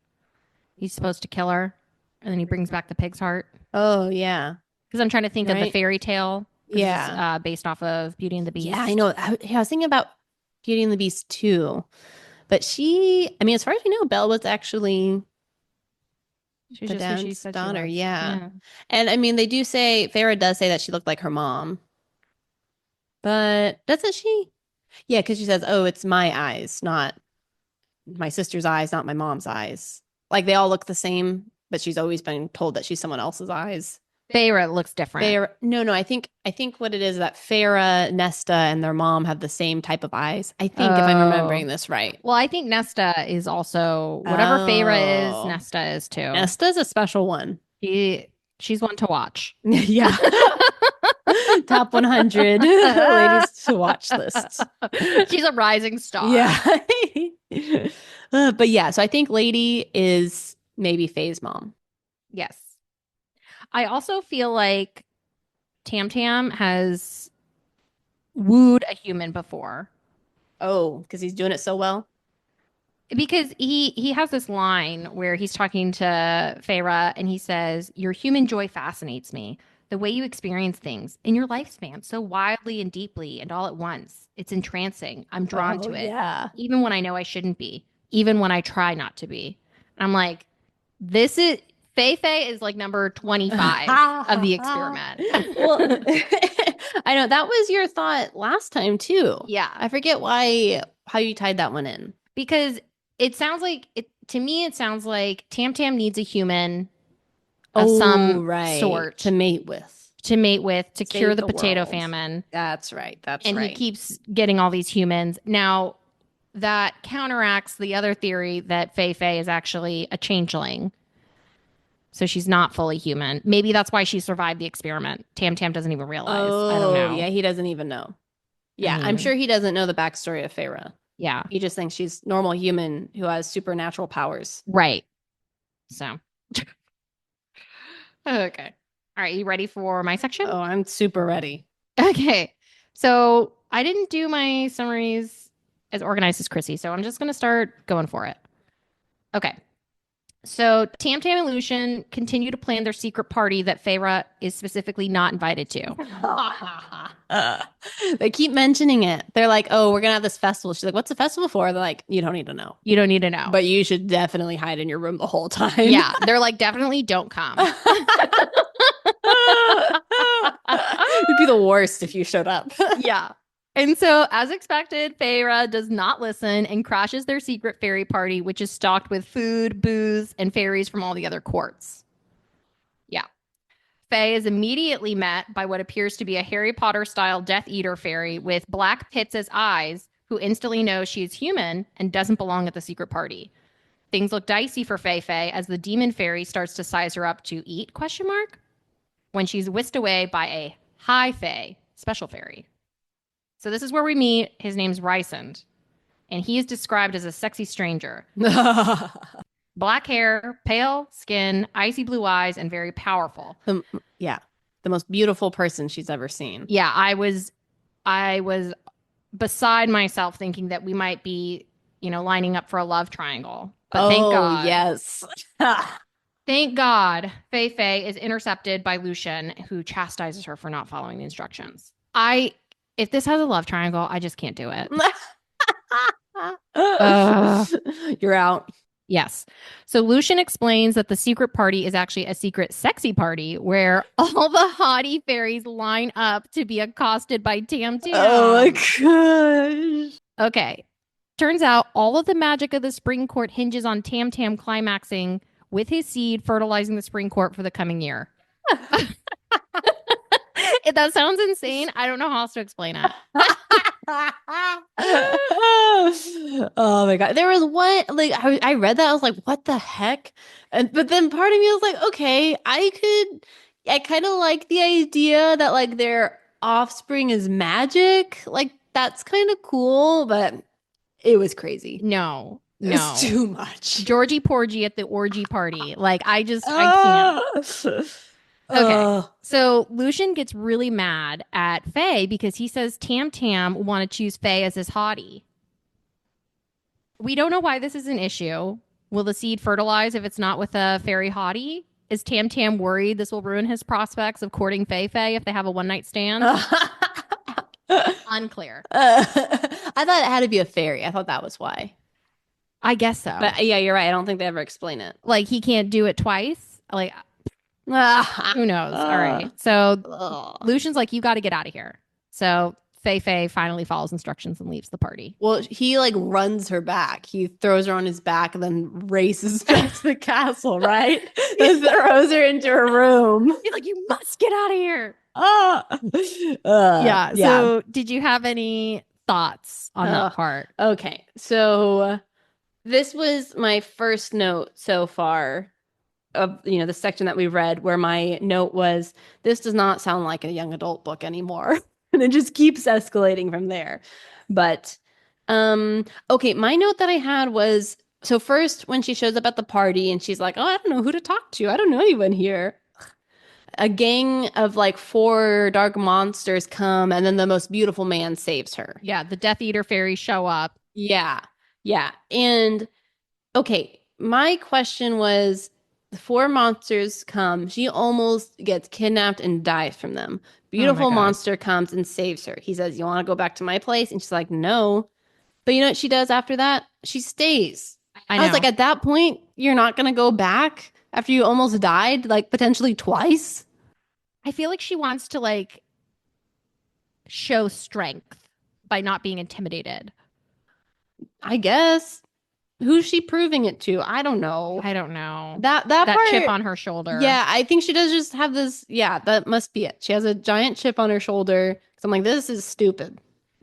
He's supposed to kill her, and then he brings back the pig's heart. Oh yeah, because I'm trying to think of the fairy tale. Yeah, based off of Beauty and the Beast. Yeah, I know. I was thinking about Beauty and the Beast too, but as far as we know, Belle was actually. She's the dad's daughter, yeah. And I mean, they do say, Feyre does say that she looked like her mom. But doesn't she? Yeah, because she says, oh, it's my eyes, not my sister's eyes, not my mom's eyes. Like they all look the same, but she's always been told that she's someone else's eyes. Feyre looks different. No, I think what it is that Feyre, Nesta, and their mom have the same type of eyes. I think if I'm remembering this right. Well, I think Nesta is also whatever Feyre is, Nesta is too. Nesta's a special one. She's one to watch. Yeah. Top 100 ladies to watch list. She's a rising star. Yeah. But yeah, so I think Lady is maybe Faye's mom. Yes. I also feel like Tamtam has wooed a human before. Oh, because he's doing it so well? Because he has this line where he's talking to Feyre and he says, your human joy fascinates me. The way you experience things in your lifespan so wildly and deeply and all at once. It's entrancing. I'm drawn to it. Yeah. Even when I know I shouldn't be. Even when I try not to be. And I'm like, this is... Fey is like number 25 of the experiment. Well, I know that was your thought last time too. Yeah. I forget how you tied that one in. Because it sounds like, to me, it sounds like Tamtam needs a human of some sort. To mate with. To cure the potato famine. That's right. And he keeps getting all these humans. Now, that counteracts the other theory that Fey is actually a changeling. So she's not fully human. Maybe that's why she survived the experiment. Tamtam doesn't even realize. I don't know. Yeah, he doesn't even know. Yeah, I'm sure he doesn't know the backstory of Feyre. Yeah. He just thinks she's normal human who has supernatural powers. Right. So. Okay. All right. You ready for my section? Oh, I'm super ready. Okay. So I didn't do my summaries as organized as Chrissy, so I'm just going to start going for it. Okay. So Tamtam and Lucien continue to plan their secret party that Feyre is specifically not invited to. They keep mentioning it. They're like, oh, we're going to have this festival. She's like, what's the festival for? They're like, you don't need to know. You don't need to know. But you should definitely hide in your room the whole time. Yeah. They're like, definitely don't come. It'd be the worst if you showed up. Yeah. And so, as expected, Feyre does not listen and crashes their secret fairy party, which is stocked with food, booze, and fairies from all the other courts. Yeah. Faye is immediately met by what appears to be a Harry Potter-style Death Eater fairy with black pits as eyes, who instantly knows she is human and doesn't belong at the secret party. Things look dicey for Faye as the demon fairy starts to size her up to eat, ? When she's whisked away by a high Fae, special fairy. So this is where we meet. His name's Rysand, and he is described as a sexy stranger. Black hair, pale skin, icy blue eyes, and very powerful. The most beautiful person she's ever seen. Yeah, I was beside myself thinking that we might be, lining up for a love triangle. But thank God. Yes. Thank God, Faye is intercepted by Lucien, who chastises her for not following the instructions. If this has a love triangle, I just can't do it. Ugh. You're out. Yes. So Lucian explains that the secret party is actually a secret sexy party where all the haughty fairies line up to be accosted by Oh my Tamtam. gosh. Okay. Turns out all of the magic of the spring court hinges on Tamtam climaxing with his seed fertilizing the spring court for the coming year. If that sounds insane, I don't know how else to explain it. Oh my god. There was one like I read that, I was like, what the heck? But then part of me was like, okay, I kind of like the idea that like their offspring is magic. Like that's kind of cool, but it was crazy. No, It's no. too much. Georgie Porgy at the orgy party. Like, I can't. Okay. So Lucian gets really mad at Faye because he says Tamtam want to choose Faye as his hottie. We don't know why this is an issue. Will the seed fertilize if it's not with a fairy hottie? Is Tamtam worried this will ruin his prospects of courting Faye if they have a one night stand? Unclear. I thought it had to be a fairy. I thought that was why. I guess so. But yeah, you're right. I don't think they ever explain it. Like he can't do it twice. Like who knows? All right. So Lucian's like, you got to get out of here. So Faye finally follows instructions and leaves the party. Well, he like runs her back. He throws her on his back and then races back to the castle, right? He throws her into her room. He's like, you must get out of here. Yeah. So did you have any thoughts on that part? Okay. So this was my first note so far of, the section that we read where my note was, this does not sound like a young adult book anymore. And it just keeps escalating from there. But, okay, my note that I had was, so first when she shows up at the party and she's like, oh, I don't know who to talk to. I don't know anyone here. A gang of like 4 dark monsters come and then the most beautiful man saves her. Yeah, the Death Eater fairies show up. Yeah. Yeah. And okay, my question was the 4 monsters come. She almost gets kidnapped and dies from them. Beautiful monster comes and saves her. He says, you want to go back to my place? And she's like, no. But you know what she does after that? She stays. I was like, at that point, you're not going to go back after you almost died, like potentially twice? I feel like she wants to like show strength by not being intimidated. I guess. Who's she proving it to? I don't know. That part, chip on her shoulder. Yeah, I think she does just have this. Yeah, that must be it. She has a giant chip on her shoulder. So I'm like, this is stupid.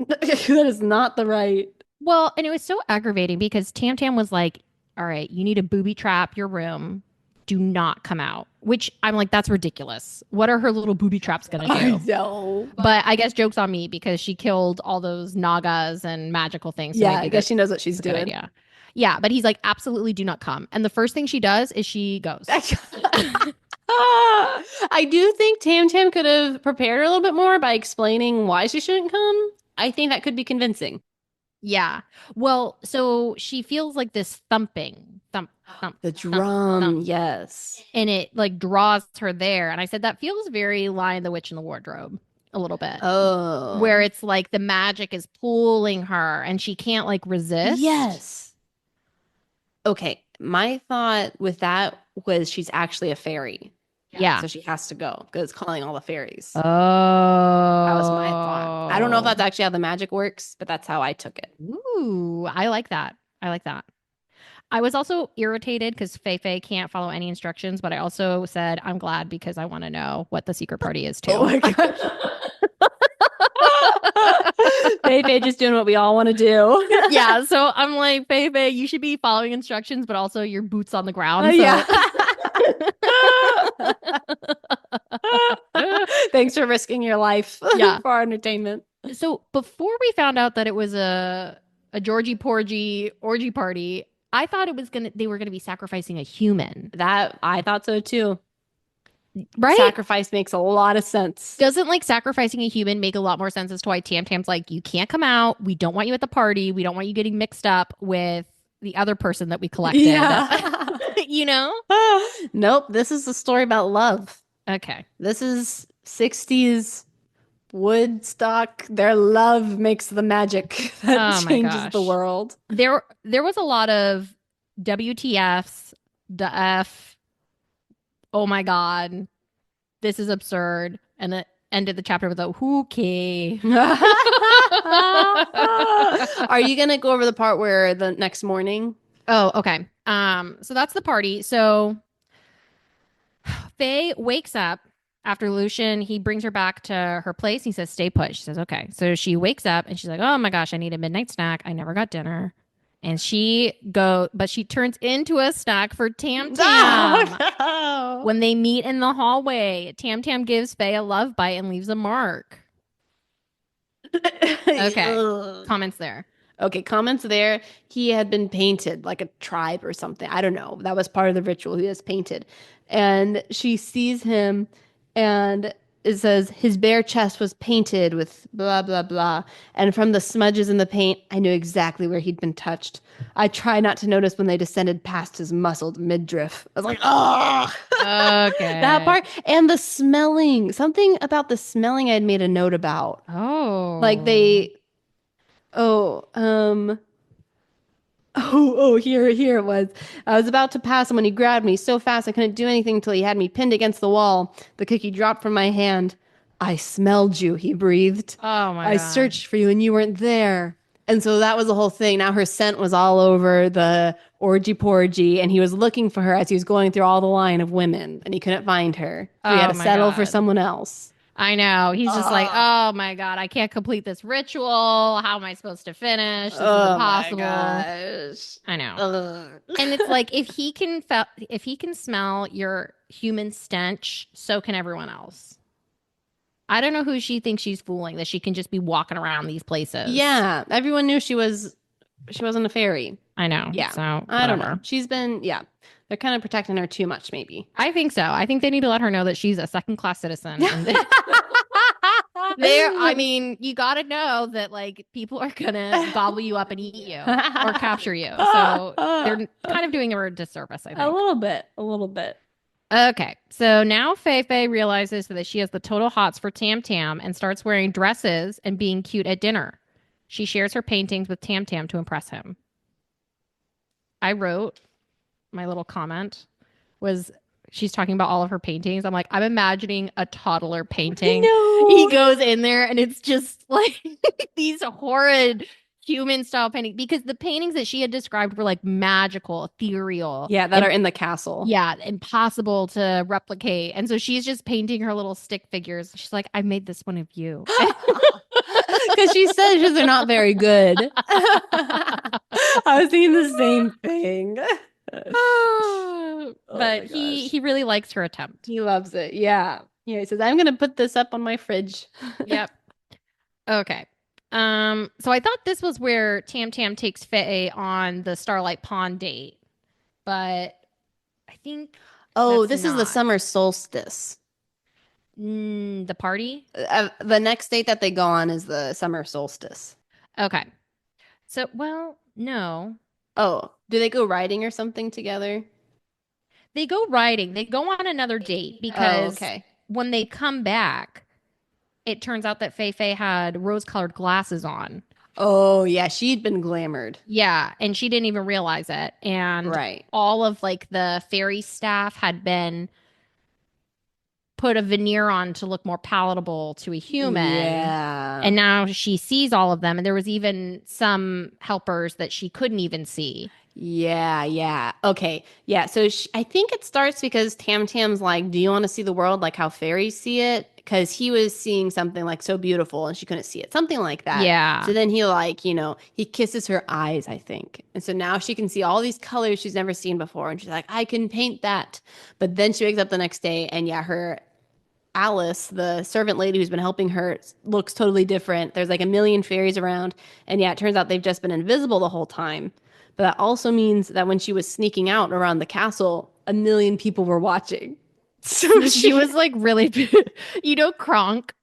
That is not the right. Well, and it was so aggravating because Tamtam was like, all right, you need to booby trap your room. Do not come out. Which I'm like, that's ridiculous. What are her little booby traps going to do? I know. But I guess joke's on me because she killed all those nagas and magical things. So yeah, I guess she knows what she's doing. Yeah, but he's like, absolutely do not come. And the first thing she does is she goes. I do think Tamtam could have prepared her a little bit more by explaining why she shouldn't come. I think that could be convincing. Yeah. Well, so she feels like this thumping. Thump. The drum, thump. yes. And it like draws her there. And I said, that feels very Lion, the Witch, and the Wardrobe a little bit. Oh. Where it's like the magic is pulling her and she can't like resist. Yes. Okay, my thought with that was she's actually a fairy. Yeah. So she has to go because it's calling all the fairies. Oh. That was my thought. I don't know if that's actually how the magic works, but that's how I took it. Ooh, I like that. I was also irritated because Fei can't follow any instructions, but I also said, I'm glad because I want to know what the secret party is too. Oh my God. Fei just doing what we all want to do. Yeah, so I'm like, Fei, you should be following instructions, but also your boots on the ground. So. Yeah. Thanks for risking your life for our entertainment. So before we found out that it was a Georgie Porgy orgy party, I thought they were gonna be sacrificing a human. That I thought so too. Right? Sacrifice makes a lot of sense. Doesn't like sacrificing a human make a lot more sense as to why Tamtam's like, you can't come out. We don't want you at the party. We don't want you getting mixed up with the other person that we collected. Yeah. You know? Nope. This is a story about love. Okay. This is 60s Woodstock, their love makes the magic that Oh my changes the gosh. world. There was a lot of WTFs, the F, oh my God, this is absurd. And it ended the chapter with a okay. Are you gonna go over the part where the next morning? Oh, okay. So that's the party. So Faye wakes up after Lucian. He brings her back to her place. He says, "Stay put." She says, "Okay." So she wakes up and she's like, "Oh my gosh, I need a midnight snack. I never got dinner." And but she turns into a snack for Tam Tam. Oh, When they meet in the hallway, Tam Tam gives Faye a love bite and leaves a mark. Okay, no. comments there. Okay, comments there. He had been painted like a tribe or something. I don't know. That was part of the ritual. He was painted. And she sees him and it says his bare chest was painted with blah, blah, blah. And from the smudges in the paint, I knew exactly where he'd been touched. I tried not to notice when they descended past his muscled midriff. I was like, oh, that Okay. part. And the smelling. Something about the smelling I had made a note about. Like Oh. they, oh, here it was. I was about to pass him when he grabbed me so fast I couldn't do anything until he had me pinned against the wall. The cookie dropped from my hand. I smelled you, he breathed. Oh my I God. searched for you and you weren't there. And so that was the whole thing. Now her scent was all over the orgy porgy, and he was looking for her as he was going through all the line of women, and he couldn't find her. So he had Oh to my settle for God. someone else. I know. He's just like, Oh, oh my God, I can't complete this ritual. How am I supposed to finish? This is oh my impossible. gosh. I know. Ugh. And it's like if he can smell your human stench, so can everyone else. I don't know who she thinks she's fooling that she can just be walking around these places. Yeah, everyone knew she wasn't a fairy. I know. Yeah. So, I don't know. whatever. She's been, yeah. They're kind of protecting her too much, maybe. I think so. I think they need to let her know that she's a second-class citizen and there, I mean, you got to know that like people are gonna gobble you up and eat you or capture you. So they're kind of doing her a disservice, I A think. little bit, a little bit. Okay, so now Fei Fei realizes that she has the total hots for Tam Tam and starts wearing dresses and being cute at dinner. She shares her paintings with Tam Tam to impress him. I wrote my little comment was she's talking about all of her paintings. I'm like, I'm imagining a toddler painting. He No. goes in there and it's just like these horrid human style paintings because the paintings that she had described were like magical, ethereal. Yeah, that are in the castle. Yeah, impossible to replicate. And so she's just painting her little stick figures. She's like, I made this one of you. Because she says they're not very good. I was thinking the same thing. Oh my But gosh. he really likes her attempt. He loves it. Yeah. Yeah, he says, I'm gonna put this up on my fridge. Yep. Okay. So I thought this was where Tam Tam takes Faye on the Starlight Pond date, but I think Oh, that's this is the not. summer solstice. The party. The next date that they go on is the summer solstice. Okay. So, well, no, Oh, do they go riding or something together? they go riding. They go on another date Oh, because okay. when they come back, it turns out that Fei Fei had rose-colored glasses on. Oh, yeah, she'd been glamored. Yeah, and she didn't even realize it. And Right. all of like the fairy staff had been put a veneer on to look more palatable to a human. Yeah. And now she sees all of them. And there was even some helpers that she couldn't even see. Yeah, yeah. Okay. Yeah. So I think it starts because Tam Tam's like, do you want to see the world like how fairies see it? Because he was seeing something like so beautiful and she couldn't see it. Something like that. Yeah. So then he like, he kisses her eyes, I think. And so now she can see all these colors she's never seen before. And she's like, I can paint that. But then she wakes up the next day and yeah, her Alice, the servant lady who's been helping her, looks totally different. There's like a million fairies around. And yeah, it turns out they've just been invisible the whole time. But that also means that when she was sneaking out around the castle, a million people were watching. So She was like really, Kronk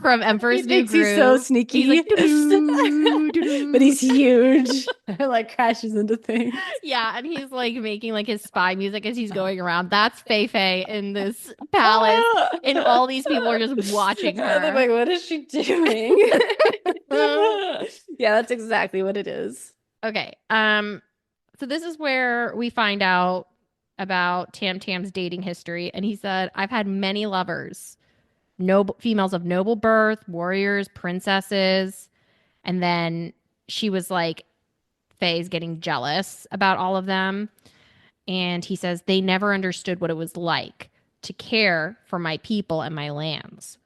from Emperor's He New thinks he's so Groove. sneaky. He's like, "Doo-doo, doo-doo." But he's huge. Like crashes into things. Yeah, and he's like making like his spy music as he's going around. That's Fei in this palace, and all these people are just watching And they're her. like, what is she doing? Yeah, that's exactly what it is. Okay. So this is where we find out about Tamtam's dating history, and he said, "I've had many lovers, noble females of noble birth, warriors, princesses." And then she was like, Faye's getting jealous about all of them. And he says, they never understood what it was like to care for my people and my lands.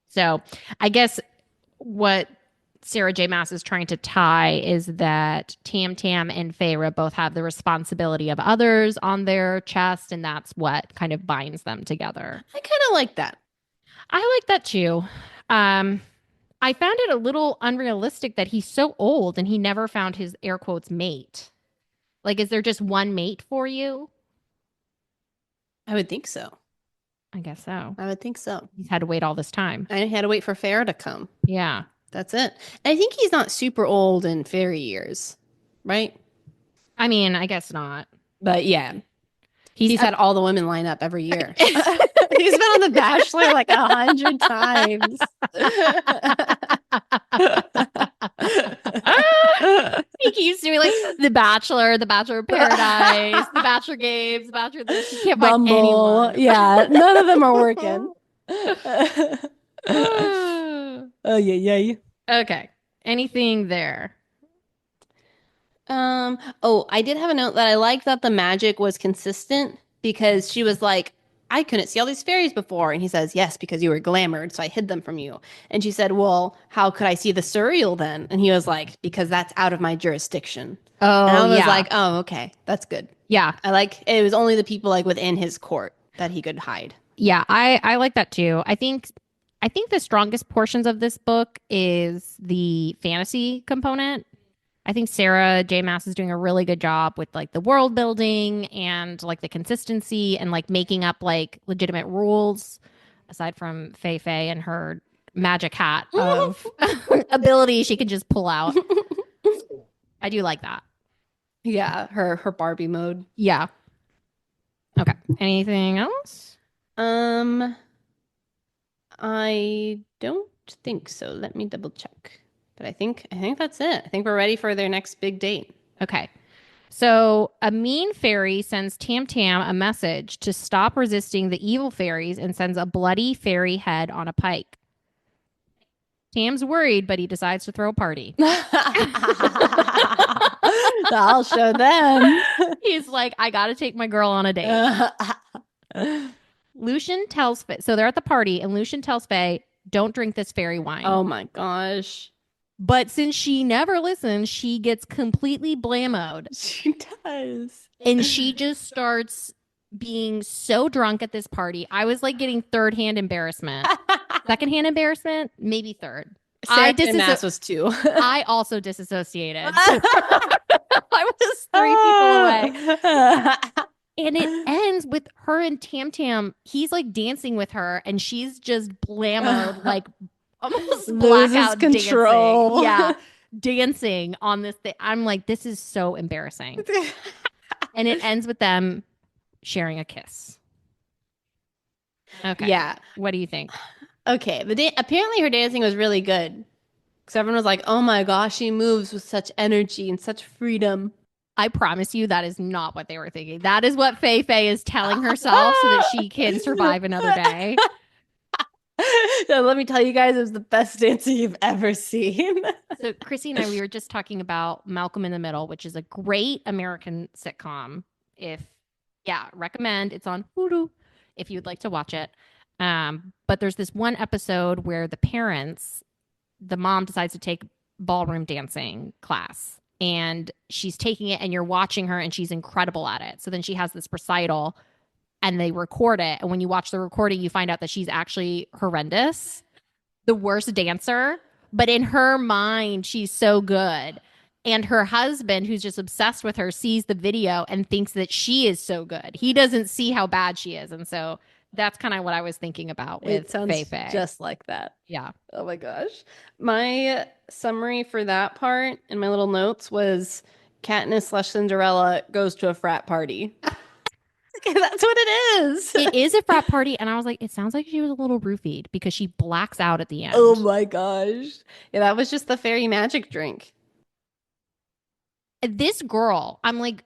So I guess what Sarah J. Maas is trying to tie is that Tamtam and Feyre both have the responsibility of others on their chest, and that's what kind of binds them together. I kind of like that. I like that too. I found it a little unrealistic that he's so old and he never found his air quotes mate. Like, is there just one mate for you? I would think so. I guess so. I would think so. He's had to wait all this time. I had to wait for Feyre to come. Yeah. That's it. And I think he's not super old in fairy years, right? I mean, I guess not. But yeah, he's had all the women line up every year. He's been on The Bachelor like 100 times. He keeps doing like The Bachelor, The Bachelor of Paradise, The Bachelor Games, The Bachelor this. He can't find Bumble. anyone. Yeah, none of them are working. Oh, yeah. Okay. Anything there? I did have a note that I liked that the magic was consistent because she was like, I couldn't see all these fairies before. And he says, yes, because you were glamored, so I hid them from you. And she said, well, how could I see the surreal then? And he was like, because that's out of my jurisdiction. Oh, and I was yeah. like, oh, okay, that's good. Yeah. I like it was only the people like within his court that he could hide. Yeah, I like that too. I think the strongest portions of this book is the fantasy component. I think Sarah J. Maas is doing a really good job with like the world building and like the consistency and like making up like legitimate rules aside from Fei and her magic hat of ability she can just pull out. I do like that. Yeah, her Barbie mode. Yeah. Okay. Anything else? I don't think so. Let me double check. But I think that's it. I think we're ready for their next big date. Okay. So a mean fairy sends Tamtam a message to stop resisting the evil fairies and sends a bloody fairy head on a pike. Tam's worried, but he decides to throw a party. I'll show them. He's like, I got to take my girl on a date. Lucian tells Faye, so they're at the party, and Lucian tells Faye, don't drink this fairy wine. Oh my gosh. But since she never listens, she gets completely blamoed. She does. And she just starts being so drunk at this party. I was like getting third-hand embarrassment. Second-hand embarrassment, maybe third. Sarah Maas was too. I also disassociated. I was 3 people away. And it ends with her and Tamtam. He's like dancing with her, and she's just blamoed, like almost blackout control. Dancing. Yeah, dancing on this thing. I'm like, this is so embarrassing. And it ends with them sharing a kiss. Okay. Yeah. What do you think? Okay. Apparently her dancing was really good. Because everyone was like, oh my gosh, she moves with such energy and such freedom. I promise you that is not what they were thinking. That is what Fei is telling herself so that she can survive another day. So let me tell you guys, it was the best dancer you've ever seen. So Chrissy and I, we were just talking about Malcolm in the Middle, which is a great American sitcom. Recommend. It's on Hulu if you'd like to watch it. But there's this one episode where the mom decides to take ballroom dancing class. And she's taking it and you're watching her and she's incredible at it. So then she has this recital and they record it. And when you watch the recording, you find out that she's actually horrendous, the worst dancer. But in her mind, she's so good. And her husband, who's just obsessed with her, sees the video and thinks that she is so good. He doesn't see how bad she is. And so That's kind of what I was thinking about It with sounds Fei. just like that. Yeah. Oh my gosh. My summary for that part in my little notes was Katniss/Cinderella goes to a frat party. Okay, that's what it is. It is a frat party, and I was like, it sounds like she was a little roofied because she blacks out at the Oh end. my gosh. Yeah, that was just the fairy magic drink. This girl, I'm like,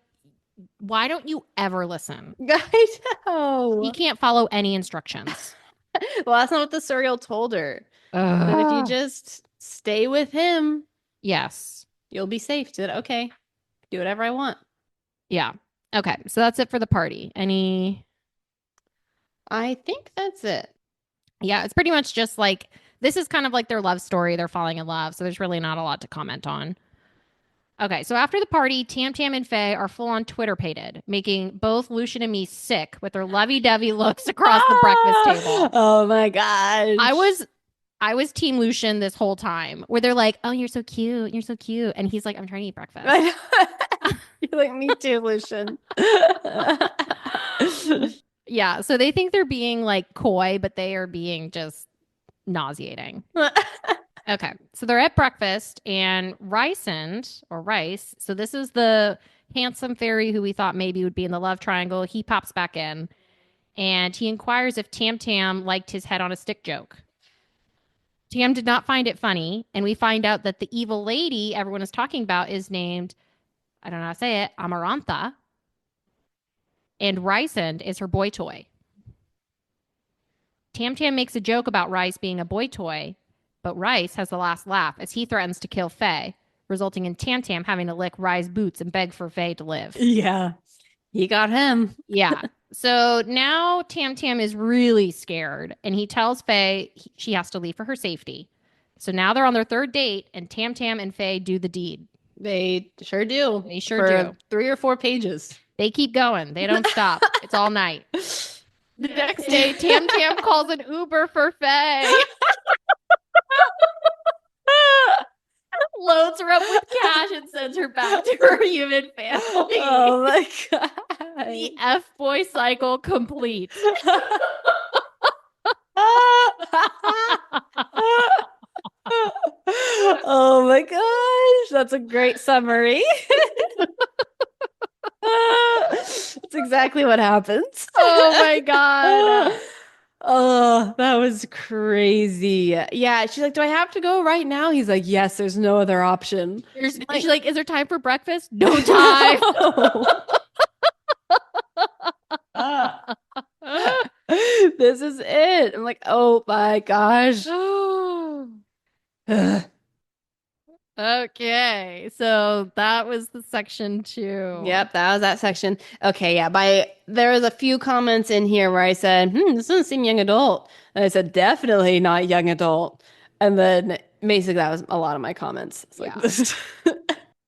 why don't you ever listen? I He know. can't follow any instructions. Well, that's not what the cereal told her. That if you Ugh. just stay with him, Yes. you'll be safe. She said, okay, do whatever I want. Yeah. Okay. So that's it for the party. Any I think that's it. Yeah, it's pretty much just like this is kind of like their love story. They're falling in love, so there's really not a lot to comment on. Okay, so after the party, Tam Tam and Faye are full on Twitter pated, making both Lucian and me sick with their lovey-dovey looks across the breakfast table. Oh my gosh. I was Team Lucian this whole time, where they're like, "Oh, you're so cute, you're so cute," and he's like, "I'm trying to eat breakfast." You're like, me too, Lucian. Yeah, so they think they're being like coy, but they are being just nauseating. Okay, so they're at breakfast, and Rice, so this is the handsome fairy who we thought maybe would be in the love triangle. He pops back in, and he inquires if Tam Tam liked his head on a stick joke. Tam did not find it funny, and we find out that the evil lady everyone is talking about is named, I don't know how to say it, Amarantha, and Rysand is her boy toy. Tam Tam makes a joke about Rice being a boy toy, but Rice has the last laugh as he threatens to kill Faye, resulting in Tam Tam having to lick Rice's boots and beg for Faye to live. Yeah. He got him. Yeah. So now Tam Tam is really scared, and he tells Faye she has to leave for her safety. So now they're on their third date, and Tam Tam and Faye do the deed. They sure do. They sure For do. 3 or 4 pages. They keep going. They don't stop. It's all night. The next day, Tam Tam calls an Uber for Faye. Loads her up with cash and sends her back to her human family. Oh my god. The F-boy cycle complete. Oh my gosh, that's a great summary. That's exactly what happens. Oh my god. Oh, that was crazy. Yeah, she's like, "Do I have to go right now?" He's like, "Yes, there's no other option." She's like, is there time for breakfast? No time. This is it. I'm like, "Oh my gosh." Okay, so that was the section 2. Yep, that was that section. Okay, yeah. There was a few comments in here where I said, this doesn't seem young adult. And I said, definitely not young adult. And then basically that was a lot of my comments. It's like Yeah. this.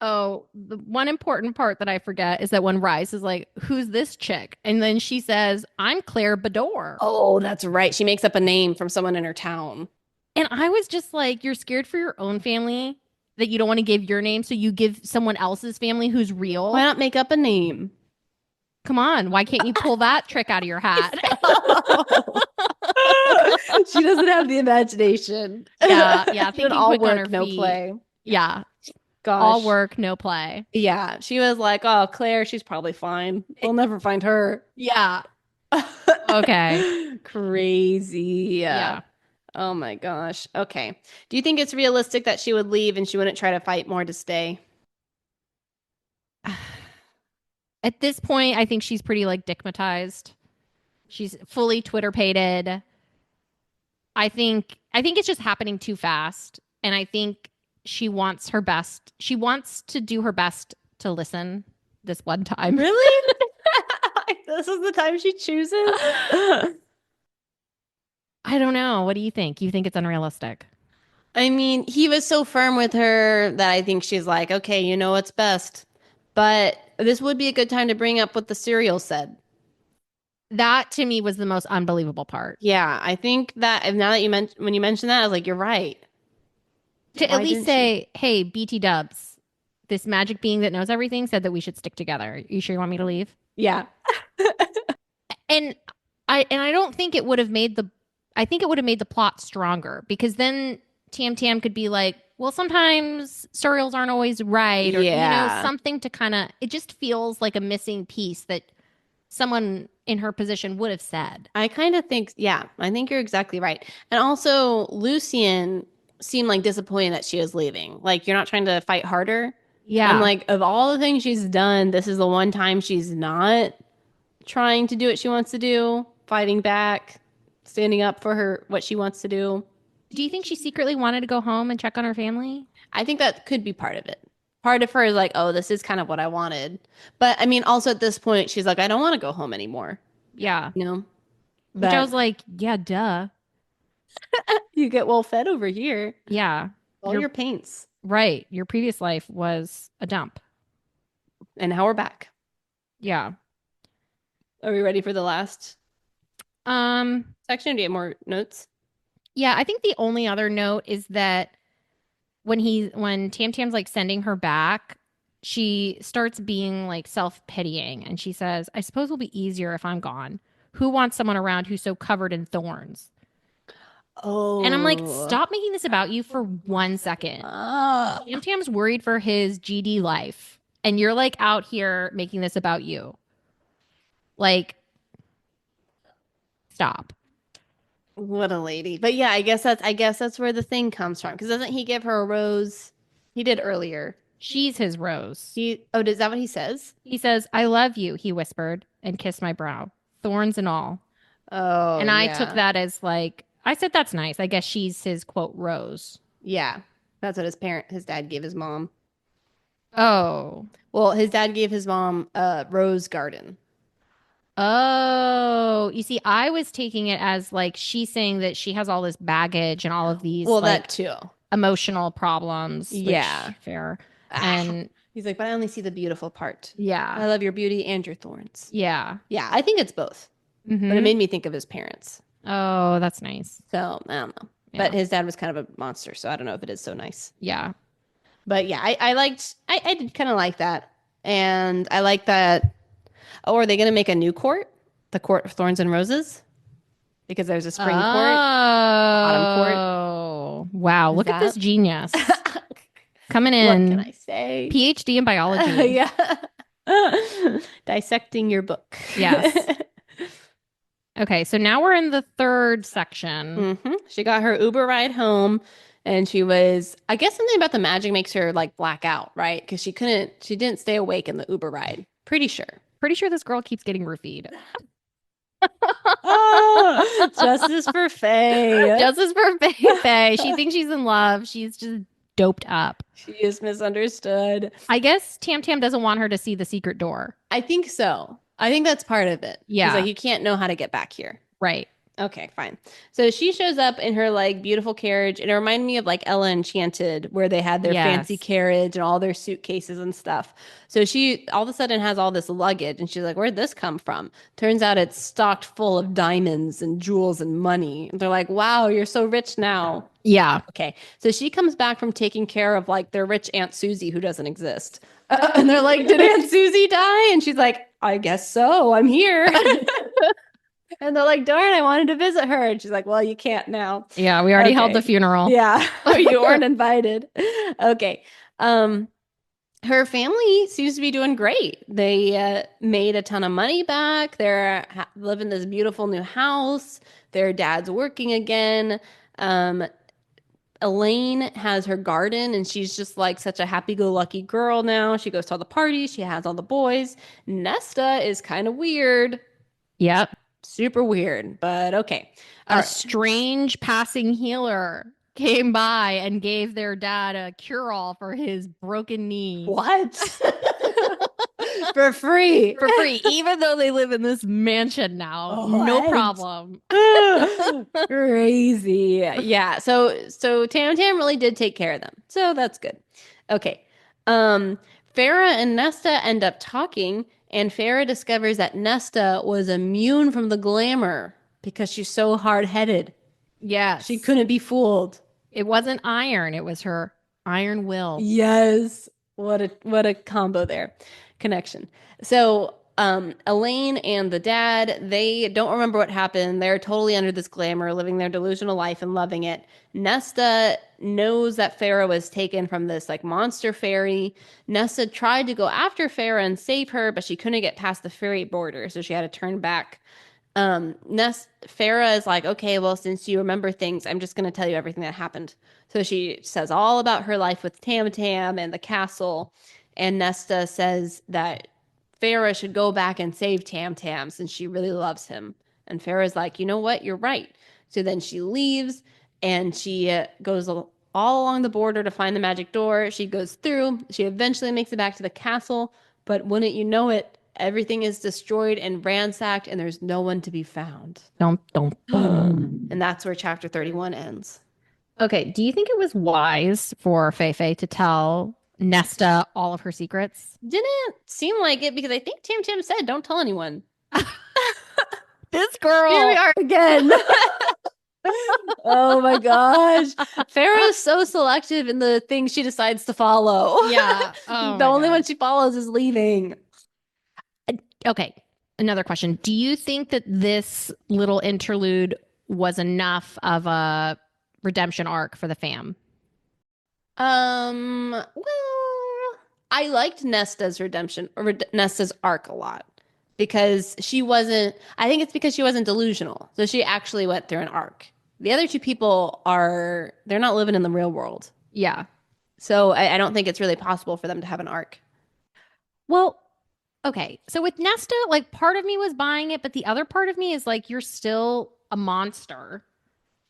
Oh, the one important part that I forget is that when Rice is like, "Who's this chick?" And then she says, "I'm Claire Bador." Oh, that's right. She makes up a name from someone in her town. And I was just like, you're scared for your own family that you don't want to give your name, so you give someone else's family who's real. Why not make up a name? Come on, why can't you pull that trick out of your hat? She doesn't have the imagination. Yeah, thinking all quick on her work, no feet. play. Yeah, Gosh. all work, no play. Yeah, she was like, "Oh, Claire, she's probably fine. We'll never find her." Yeah. Okay. Crazy. Yeah. Oh my gosh. Okay. Do you think it's realistic that she would leave and she wouldn't try to fight more to stay? At this point, I think she's pretty like dickmatized. She's fully Twitter pated. I think it's just happening too fast. And I think she wants her best. She wants to do her best to listen this one time. Really? This is the time she chooses? I don't know. What do you think? You think it's unrealistic? I mean, he was so firm with her that I think she's like, okay, you know what's best. But this would be a good time to bring up what the cereal said. That to me was the most unbelievable part. Yeah, I think that now that when you mentioned that, I was like, you're right. To at least say, hey, BT Dubs, this magic being that knows everything said that we should stick together. You sure you want me to leave? Yeah. And I don't think it would have made the I think it would have made the plot stronger because then Tam Tam could be like, well, sometimes serials aren't always right, or Yeah. something to kind of it just feels like a missing piece that someone in her position would have said. I kind of think, yeah, I think you're exactly right. And also, Lucian seemed like disappointed that she was leaving. Like, you're not trying to fight harder. I'm Yeah. like, of all the things she's done, this is the one time she's not trying to do what she wants to do, fighting back, standing up for her, what she wants to do. Do you think she secretly wanted to go home and check on her family? I think that could be part of it. Part of her is like, oh, this is kind of what I wanted. But I mean, also at this point, she's like, I don't want to go home anymore, Yeah. you know? Which I But was like, yeah, duh. you get well fed over here. Yeah. All You're your paints. right. Your previous life was a dump. And now we're back. Yeah. Are we ready for the last Um, section? Do you have more notes? yeah, I think the only other note is that when Tam Tam's like sending her back, she starts being like self-pitying and she says, I suppose it'll be easier if I'm gone. Who wants someone around who's so covered in thorns? And I'm like, Oh. stop making this about you for 1 second. Ah. Tam Tam's worried for his GD life, and you're like out here making this about you. Like, stop. What a lady. But yeah, I guess that's where the thing comes from. Because doesn't he give her a rose? He did earlier. She's his rose. Is that what he says? He says, I love you, he whispered and kissed my brow, thorns and all. Oh, And I took yeah. that as like, I said, that's nice. I guess she's his quote, rose. Yeah. That's what his dad gave his mom. Oh. Well, his dad gave his mom a rose garden. Oh. You see, I was taking it as like she's saying that she has all this baggage and all of these Well, that like too. emotional problems, which Yeah. fair. Ah. And He's like, but I only see the beautiful part. I yeah. love your beauty and your thorns. Yeah. Yeah, I think it's both. But it Mm-hmm. made me think of his parents. Oh, that's nice. So I don't know. Yeah. But his dad was kind of a monster, so I don't know if it is so nice. Yeah. But yeah, I did kind of like that. And I like that. Oh, are they going to make a new court? The Court of Thorns and Roses? Because there's a spring court, autumn court. Oh, wow. Is Look at this that? genius coming What can in. I say? PhD in biology. Yeah. Dissecting your book. Yes. Okay, so now we're in the third section. She got her Uber ride home and I guess something about the magic makes her like black out, right? Because she didn't stay awake in the Uber ride. Pretty sure. Pretty sure this girl keeps getting roofied. Oh, justice for Faye. Justice for Faye. She thinks she's in love. She's just doped up. She is misunderstood. I guess Tam Tam doesn't want her to see the secret door. I think so. I think that's part of it. Yeah. He's like, you can't know how to get back here. Right. Okay, fine. So she shows up in her like beautiful carriage, and it reminded me of like Ella Enchanted, where they had their fancy Yes. carriage and all their suitcases and stuff. So she all of a sudden has all this luggage, and she's like, "Where'd this come from?" Turns out it's stocked full of diamonds and jewels and money. And they're like, "Wow, you're so rich now." Yeah. Okay, so she comes back from taking care of like their rich Aunt Susie who doesn't exist, and they're like, "Did Aunt Susie die?" And she's like, "I guess so. I'm here." And they're like, darn, I wanted to visit her. And she's like, well, you can't now. Yeah, we already held the funeral. Yeah. You weren't invited. Okay. Her family seems to be doing great. They made a ton of money back. They're living this beautiful new house. Their dad's working again. Elaine has her garden and she's just like such a happy-go-lucky girl now. She goes to all the parties. She has all the boys. Nesta is kind of weird. Yep. Super weird, but okay. A strange passing healer came by and gave their dad a cure-all for his broken knee. What? For free. For free, even though they live in this mansion now. No What? problem. Crazy. Yeah. So Tam Tam really did take care of them. So that's good. Okay. Feyre and Nesta end up talking, and Feyre discovers that Nesta was immune from the glamour because she's so hard-headed. Yes. She couldn't be fooled. It wasn't iron, it was her iron will. Yes. What a combo there. Connection. So Elaine and the dad, they don't remember what happened. They're totally under this glamour, living their delusional life and loving it. Nesta knows that Feyre was taken from this like monster fairy. Nesta tried to go after Feyre and save her, but she couldn't get past the fairy border, so she had to turn back. Feyre is like, okay, well, since you remember things, I'm just going to tell you everything that happened. So she says all about her life with Tamtam and the castle. And Nesta says that Feyre should go back and save Tamtam since she really loves him. And Feyre's like, you know what? You're right. So then she leaves and she goes all along the border to find the magic door. She goes through. She eventually makes it back to the castle. But wouldn't you know it, everything is destroyed and ransacked, and there's no one to be found. Dum, dum, dum. And that's where chapter 31 ends. Okay, do you think it was wise for Fei to tell Nesta all of her secrets? Didn't seem like it because I think Tam said, don't tell anyone. This girl. Here we are again. Oh my gosh. Feyre is so selective in the things she decides to follow. Yeah. Oh the only one she follows is leaving. Okay, another question. Do you think that this little interlude was enough of a redemption arc for the fam? Well, I liked Nesta's Nesta's arc a lot because she wasn't, I think it's because she wasn't delusional. So she actually went through an arc. The other two people they're not living in the real world. Yeah. So I don't think it's really possible for them to have an arc. Well, okay. So with Nesta, like part of me was buying it, but the other part of me is like, you're still a monster.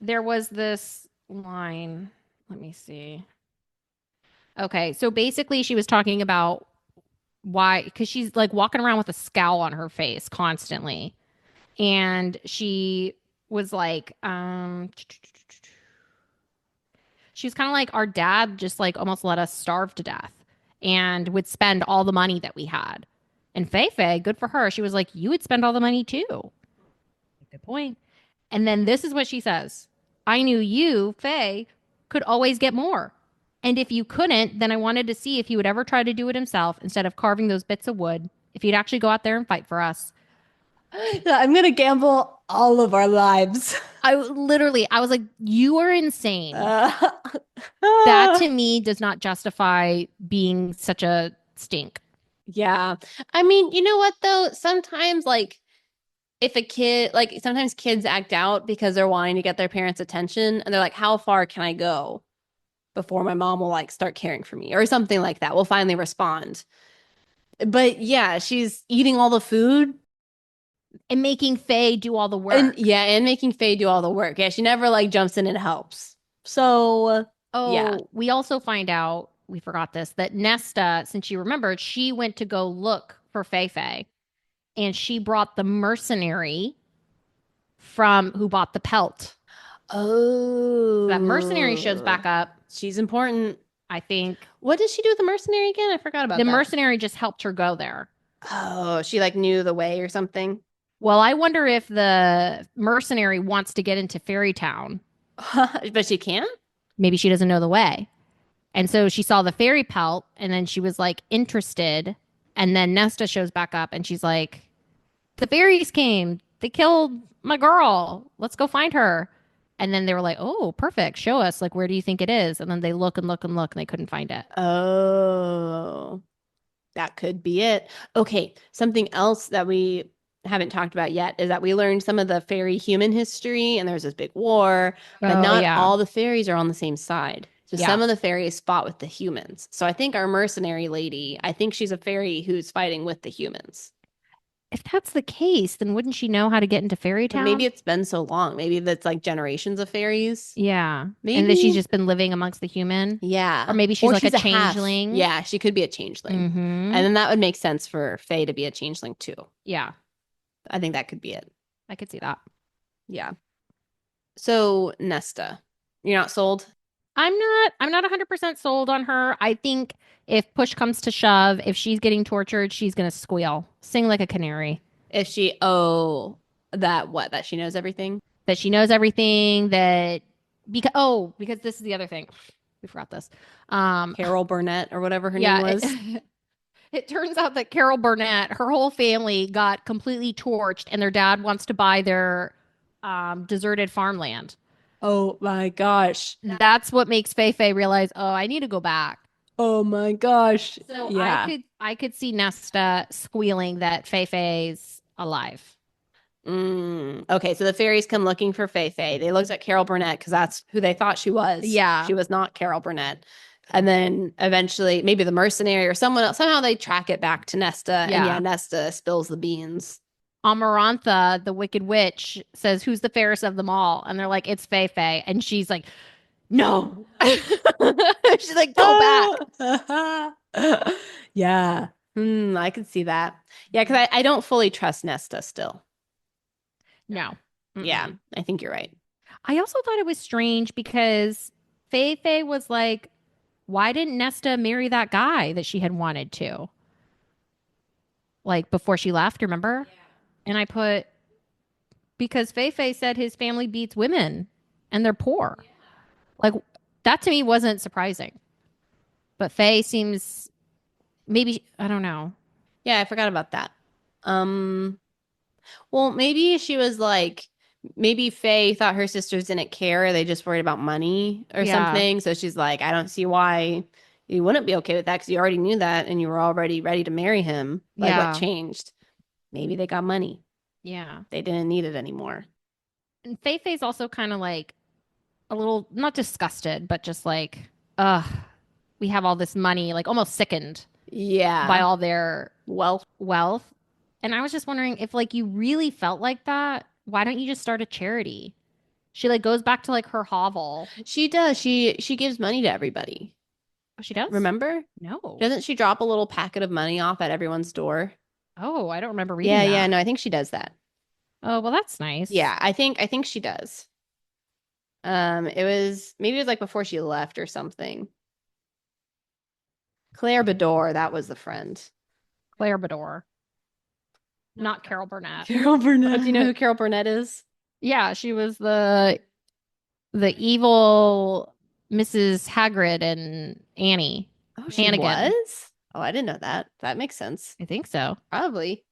There was this line. Let me see. Okay. So basically, she was talking about why, because she's like walking around with a scowl on her face constantly. And she was like, she was kind of like, our dad just like almost let us starve to death and would spend all the money that we had. And Fei, good for her. She was like, you would spend all the money too. Good point. And then this is what she says. I knew you, Fei, could always get more. And if you couldn't, then I wanted to see if he would ever try to do it himself instead of carving those bits of wood, if he'd actually go out there and fight for us. I'm going to gamble all of our lives. I was like, you are insane. That to me does not justify being such a stink. Yeah. I mean, you know what though? Sometimes like if a kid, like sometimes kids act out because they're wanting to get their parents' attention and they're like, how far can I go before my mom will like start caring for me or something like that? We'll finally respond. But yeah, she's eating all the food. And making Fei do all the work. And making Fei do all the work. Yeah, she never like jumps in and helps. So, yeah. We also find out, we forgot this, that Nesta, since she remembered, she went to go look for Fei and she brought the mercenary from who bought the pelt. Oh. That mercenary shows back up. She's important. I think. What did she do with the mercenary again? I forgot about that. The mercenary just helped her go there. Oh, she like knew the way or something. Well, I wonder if the mercenary wants to get into Fairy Town. But she can't? Maybe she doesn't know the way. And so she saw the fairy pelt and then she was like interested. And then Nesta shows back up and she's like, the fairies came. They killed my girl. Let's go find her. And then they were like, oh, perfect. Show us. Like, where do you think it is? And then they look and look and look and they couldn't find it. Oh, that could be it. Okay. Something else that we haven't talked about yet is that we learned some of the fairy human history and there's this big war, but not all the fairies are on the same side. So some of the fairies fought with the humans. So I think our mercenary lady, I think she's a fairy who's fighting with the humans. If that's the case, then wouldn't she know how to get into Fairy Town? Maybe it's been so long. Maybe that's like generations of fairies. Yeah. Maybe. And that she's just been living amongst the human. Yeah. Or maybe she's like a changeling. Yeah, she could be a changeling. And then that would make sense for Fey to be a changeling too. Yeah. I think that could be it. I could see that. Yeah. So Nesta, you're not sold? I'm not 100% sold on her. I think if push comes to shove, if she's getting tortured, she's going to squeal, sing like a canary. If she, that she knows everything? That she knows everything, because this is the other thing. We forgot this. Carol Burnett or whatever her name was. It turns out that Carol Burnett, her whole family got completely torched, and their dad wants to buy their deserted farmland. Oh my gosh. That's what makes Fei realize, oh, I need to go back. Oh my gosh. So Yeah. I could see Nesta squealing that Fei's alive. Okay, so the fairies come looking for Fei. They looked at Carol Burnett because that's who they thought she was. Yeah. She was not Carol Burnett. And then eventually, maybe the mercenary or someone else, somehow they track it back to Nesta. And yeah, Yeah. Nesta spills the beans. Amarantha, the Wicked Witch, says, "Who's the fairest of them all?" And they're like, "It's Fei." And she's like, "No." She's like, "Go back." Yeah. I can see that. Yeah, because I don't fully trust Nesta still. No. Yeah, I think you're right. I also thought it was strange because Fei was like, why didn't Nesta marry that guy that she had wanted to? Like before she left, remember? Yeah. And I put, because Fei said his family beats women and they're poor. Yeah. Like that to me wasn't surprising. But Fei seems maybe, I don't know. Yeah, I forgot about that. Well, maybe she was like, maybe Faye thought her sisters didn't care. They just worried about money or something. So she's like, I don't see why you wouldn't be okay with that because you already knew that and you were already ready to marry him. Like, what changed? Maybe they got money. Yeah. They didn't need it anymore. And Fei's also kind of like a little, not disgusted, but just like, ugh, we have all this money, like almost sickened. Yeah. By all their wealth. And I was just wondering if like you really felt like that, why don't you just start a charity? She like goes back to like her hovel. She does. She gives money to everybody. Oh, she does? Remember? No. Doesn't she drop a little packet of money off at everyone's door? Oh, I don't remember reading that. Yeah, no, I think she does that. Oh, well, that's nice. Yeah, I think she does. Maybe it was like before she left or something. Claire Bedore, that was the friend. Claire Bedore. Not Carol Burnett. Carol Burnett. Do you know who Carol Burnett is? Yeah, she was the evil Mrs. Hagrid and Annie. Oh, she Hannigan. was? Oh, I didn't know that. That makes sense. I think so. Probably.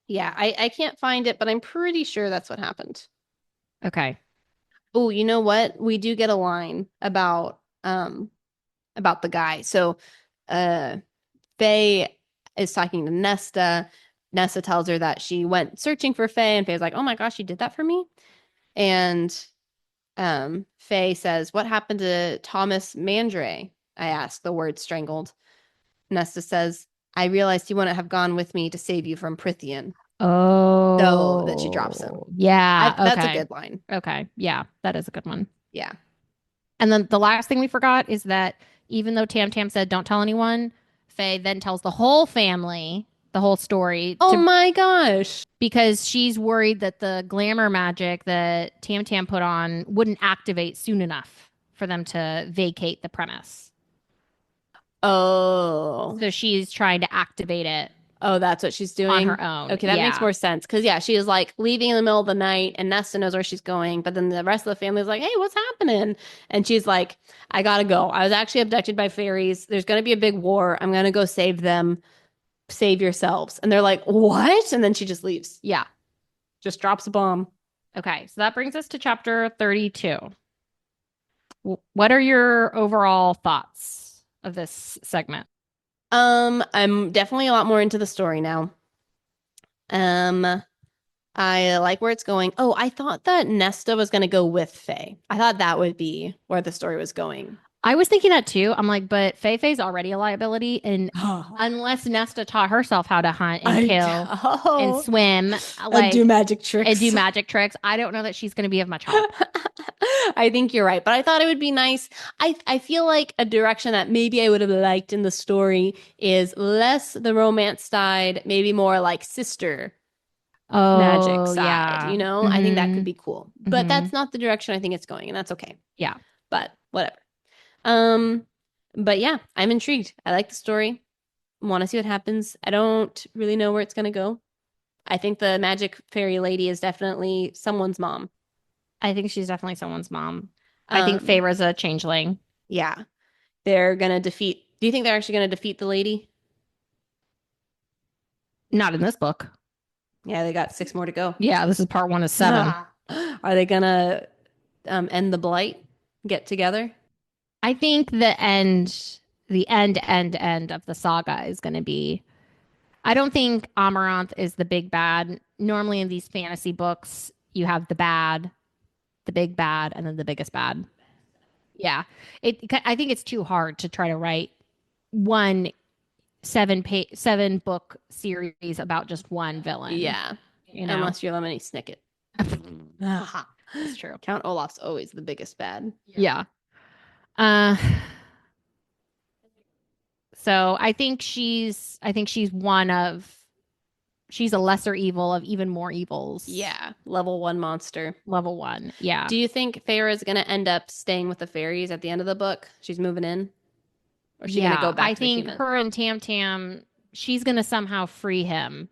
Yeah, I can't find it, but I'm pretty sure that's what happened. Okay. Oh, you know what? We do get a line about the guy. So Faye is talking to Nesta. Nesta tells her that she went searching for Faye, and Faye's like, oh my gosh, she did that for me. And Faye says, what happened to Thomas Mandray? I ask, the word strangled. Nesta says, I realized he wouldn't have gone with me to save you from Prithian. Oh. So that she drops him. Yeah. That's a good line. Okay. Yeah, that is a good one. Yeah. And then the last thing we forgot is that even though Tamtam said don't tell anyone, Faye then tells the whole family the whole story. Oh my gosh. Because she's worried that the glamour magic that Tamtam put on wouldn't activate soon enough for them to vacate the premise. Oh. So she's trying to activate it. Oh, that's what she's doing? On her own. Okay, that makes more sense. Because, yeah, she is like leaving in the middle of the night and Nesta knows where she's going. But then the rest of the family is like, hey, what's happening? And she's like, I gotta go. I was actually abducted by fairies. There's going to be a big war. I'm going to go save them. Save yourselves. And they're like, what? And then she just leaves. Yeah. Just drops a bomb. Okay, so that brings us to chapter 32. What are your overall thoughts of this segment? I'm definitely a lot more into the story now. I like where it's going. Oh, I thought that Nesta was going to go with Faye. I thought that would be where the story was going. I was thinking that too. I'm like, but Fei's already a liability, and unless Nesta taught herself how to hunt and kill and swim, and do magic tricks, I don't know that she's going to be of much help. I think you're right, but I thought it would be nice. I feel like a direction that maybe I would have liked in the story is less the romance side, maybe more like sister magic side. Yeah. You know, I think that could be cool, but that's not the direction I think it's going, and that's okay. Yeah, but whatever. But yeah, I'm intrigued. I like the story. Want to see what happens. I don't really know where it's going to go. I think the magic fairy lady is definitely someone's mom. I think she's definitely someone's mom. I think Feyre's a changeling. Yeah. They're going to defeat. Do you think they're actually going to defeat the lady? Not in this book. Yeah, they got 6 more to go. Yeah, this is part 1 of 7. Are they gonna end the blight? Get together? I think the end of the saga is going to be. I don't think Amaranth is the big bad. Normally in these fantasy books, you have the bad, the big bad, and then the biggest bad. Yeah, I think it's too hard to try to write one 7 book series about just one villain. Yeah. You know, Unless you're Lemony Snicket. that's true. Count Olaf's always the biggest bad. Yeah. Uh, so I think she's she's a lesser evil of even more evils. Yeah. Level 1 monster. Level 1. Yeah. Do you think Feyre is going to end up staying with the fairies at the end of the book? She's moving in? Or is she going to go back I to the think human? her and Tamtam, she's going to somehow free him.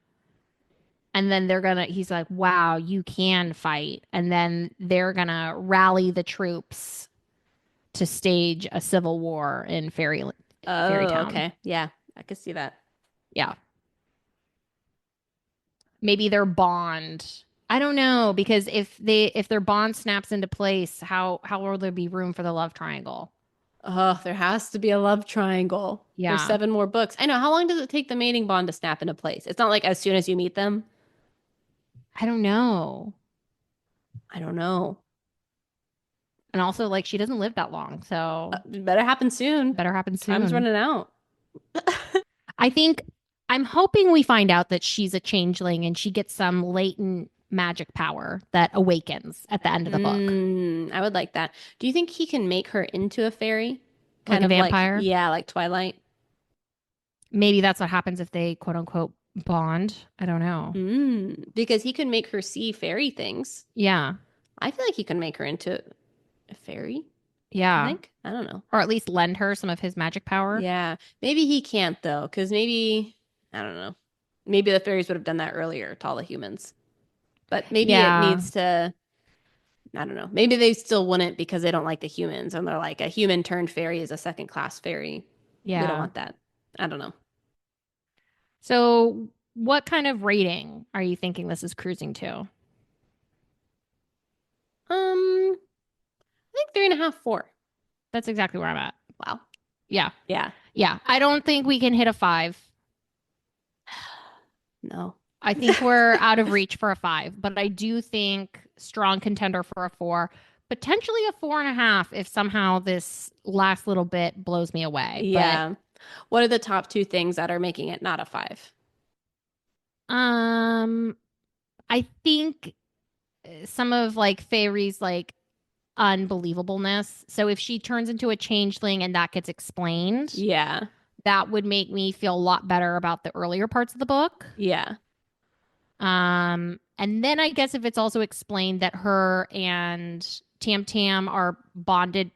And then he's like, wow, you can fight. And then they're going to rally the troops to stage a civil war in Fairy Town. Okay. Yeah. I could see that. Yeah. Maybe their bond. I don't know, because if their bond snaps into place, how will there be room for the love triangle? Oh, there has to be a love triangle. Yeah. There's 7 more books. I know. How long does it take the mating bond to snap into place? It's not like as soon as you meet them. I don't know. I don't know. And also, like, she doesn't live that long, so Better happen soon. better happen soon. Time's running out. I think I'm hoping we find out that she's a changeling and she gets some latent magic power that awakens at the end of the book. I would like that. Do you think he can make her into a fairy? Like a vampire? Yeah, like Twilight. Maybe that's what happens if they quote unquote bond. I don't know. Because he could make her see fairy things. Yeah. I feel like he could make her into a fairy. Yeah. I think. I don't know. Or at least lend her some of his magic power. Yeah. Maybe he can't though, because maybe, I don't know. Maybe the fairies would have done that earlier to all the humans. But maybe it needs to, I don't know. Maybe they still wouldn't because they don't like the humans. And they're like, a human turned fairy is a second class fairy. Yeah. We don't want that. I don't know. So what kind of rating are you thinking this is cruising to? I think 3.5, 4. That's exactly where I'm at. Wow. Yeah. Yeah. Yeah. I don't think we can hit a 5. No. I think we're out of reach for a 5, but I do think strong contender for a 4, potentially a 4.5 if somehow this last little bit blows me away. Yeah. What are the top 2 things that are making it not a 5? I think some of like Fairy's like unbelievableness. So if she turns into a changeling and that gets explained, Yeah. that would make me feel a lot better about the earlier parts of the book. Yeah. And then I guess if it's also explained that her and Tamtam are bonded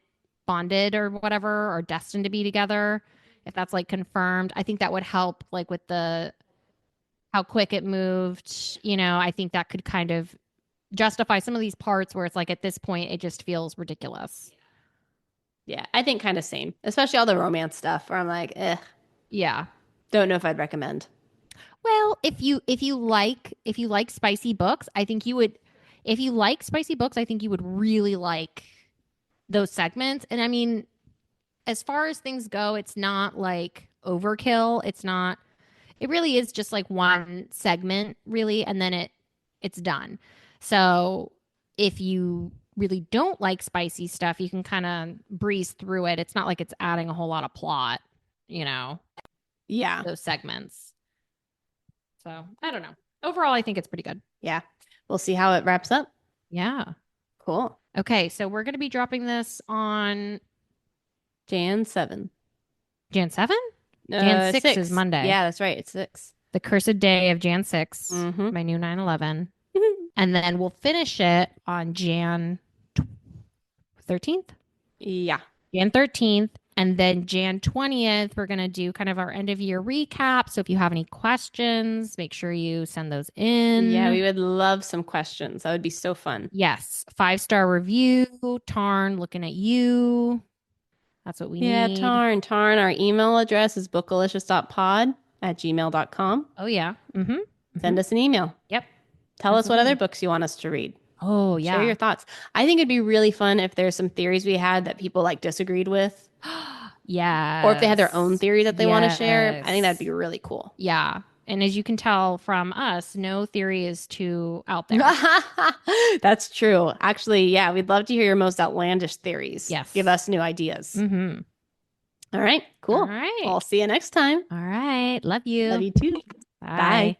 or whatever, or destined to be together, if that's like confirmed, I think that would help like with how quick it moved. I think that could kind of justify some of these parts where it's like at this point it just feels ridiculous. Yeah. I think kind of same, especially all the romance stuff where I'm like, Yeah. don't know if I'd recommend. Well, if you like spicy books, I think you would. If you like spicy books, I think you would really like those segments. And I mean, as far as things go, it's not like overkill. It's not. It really is just like one segment, really, and then it's done. So if you really don't like spicy stuff, you can kind of breeze through it. It's not like it's adding a whole lot of plot, Yeah. those segments. So I don't know. Overall, I think it's pretty good. Yeah. We'll see how it wraps up. Yeah. Cool. Okay. So we're going to be dropping this on Jan 7. Jan 7? Jan 6 6 is Monday. Yeah, that's right. It's 6. The cursed day of Jan 6, my new 9/11. And then we'll finish it on Jan 13th? Yeah. Jan 13th. And then Jan 20th, we're going to do kind of our end of year recap. So if you have any questions, make sure you send those in. Yeah, we would love some questions. That would be so fun. Yes. 5-star review. Tarn, looking at you. That's what we need. Yeah, Tarn. Our email address is bookalicious.pod. @gmail.com. Oh, yeah. Send us an email. Yep. Tell us what other books you want us to read. Oh, yeah. Share your thoughts. I think it'd be really fun if there's some theories we had that people like disagreed with. Yeah. Or if they had their own theory that they want to share. I think that'd Yes. be really cool. Yeah. And as you can tell from us, no theory is too out there. That's true. Actually, yeah, we'd love to hear your most outlandish theories. Yes. Give us new ideas. Mm-hmm. All right, cool. All right. I'll see you next time. All right. Love you. Love you too. Bye. Bye.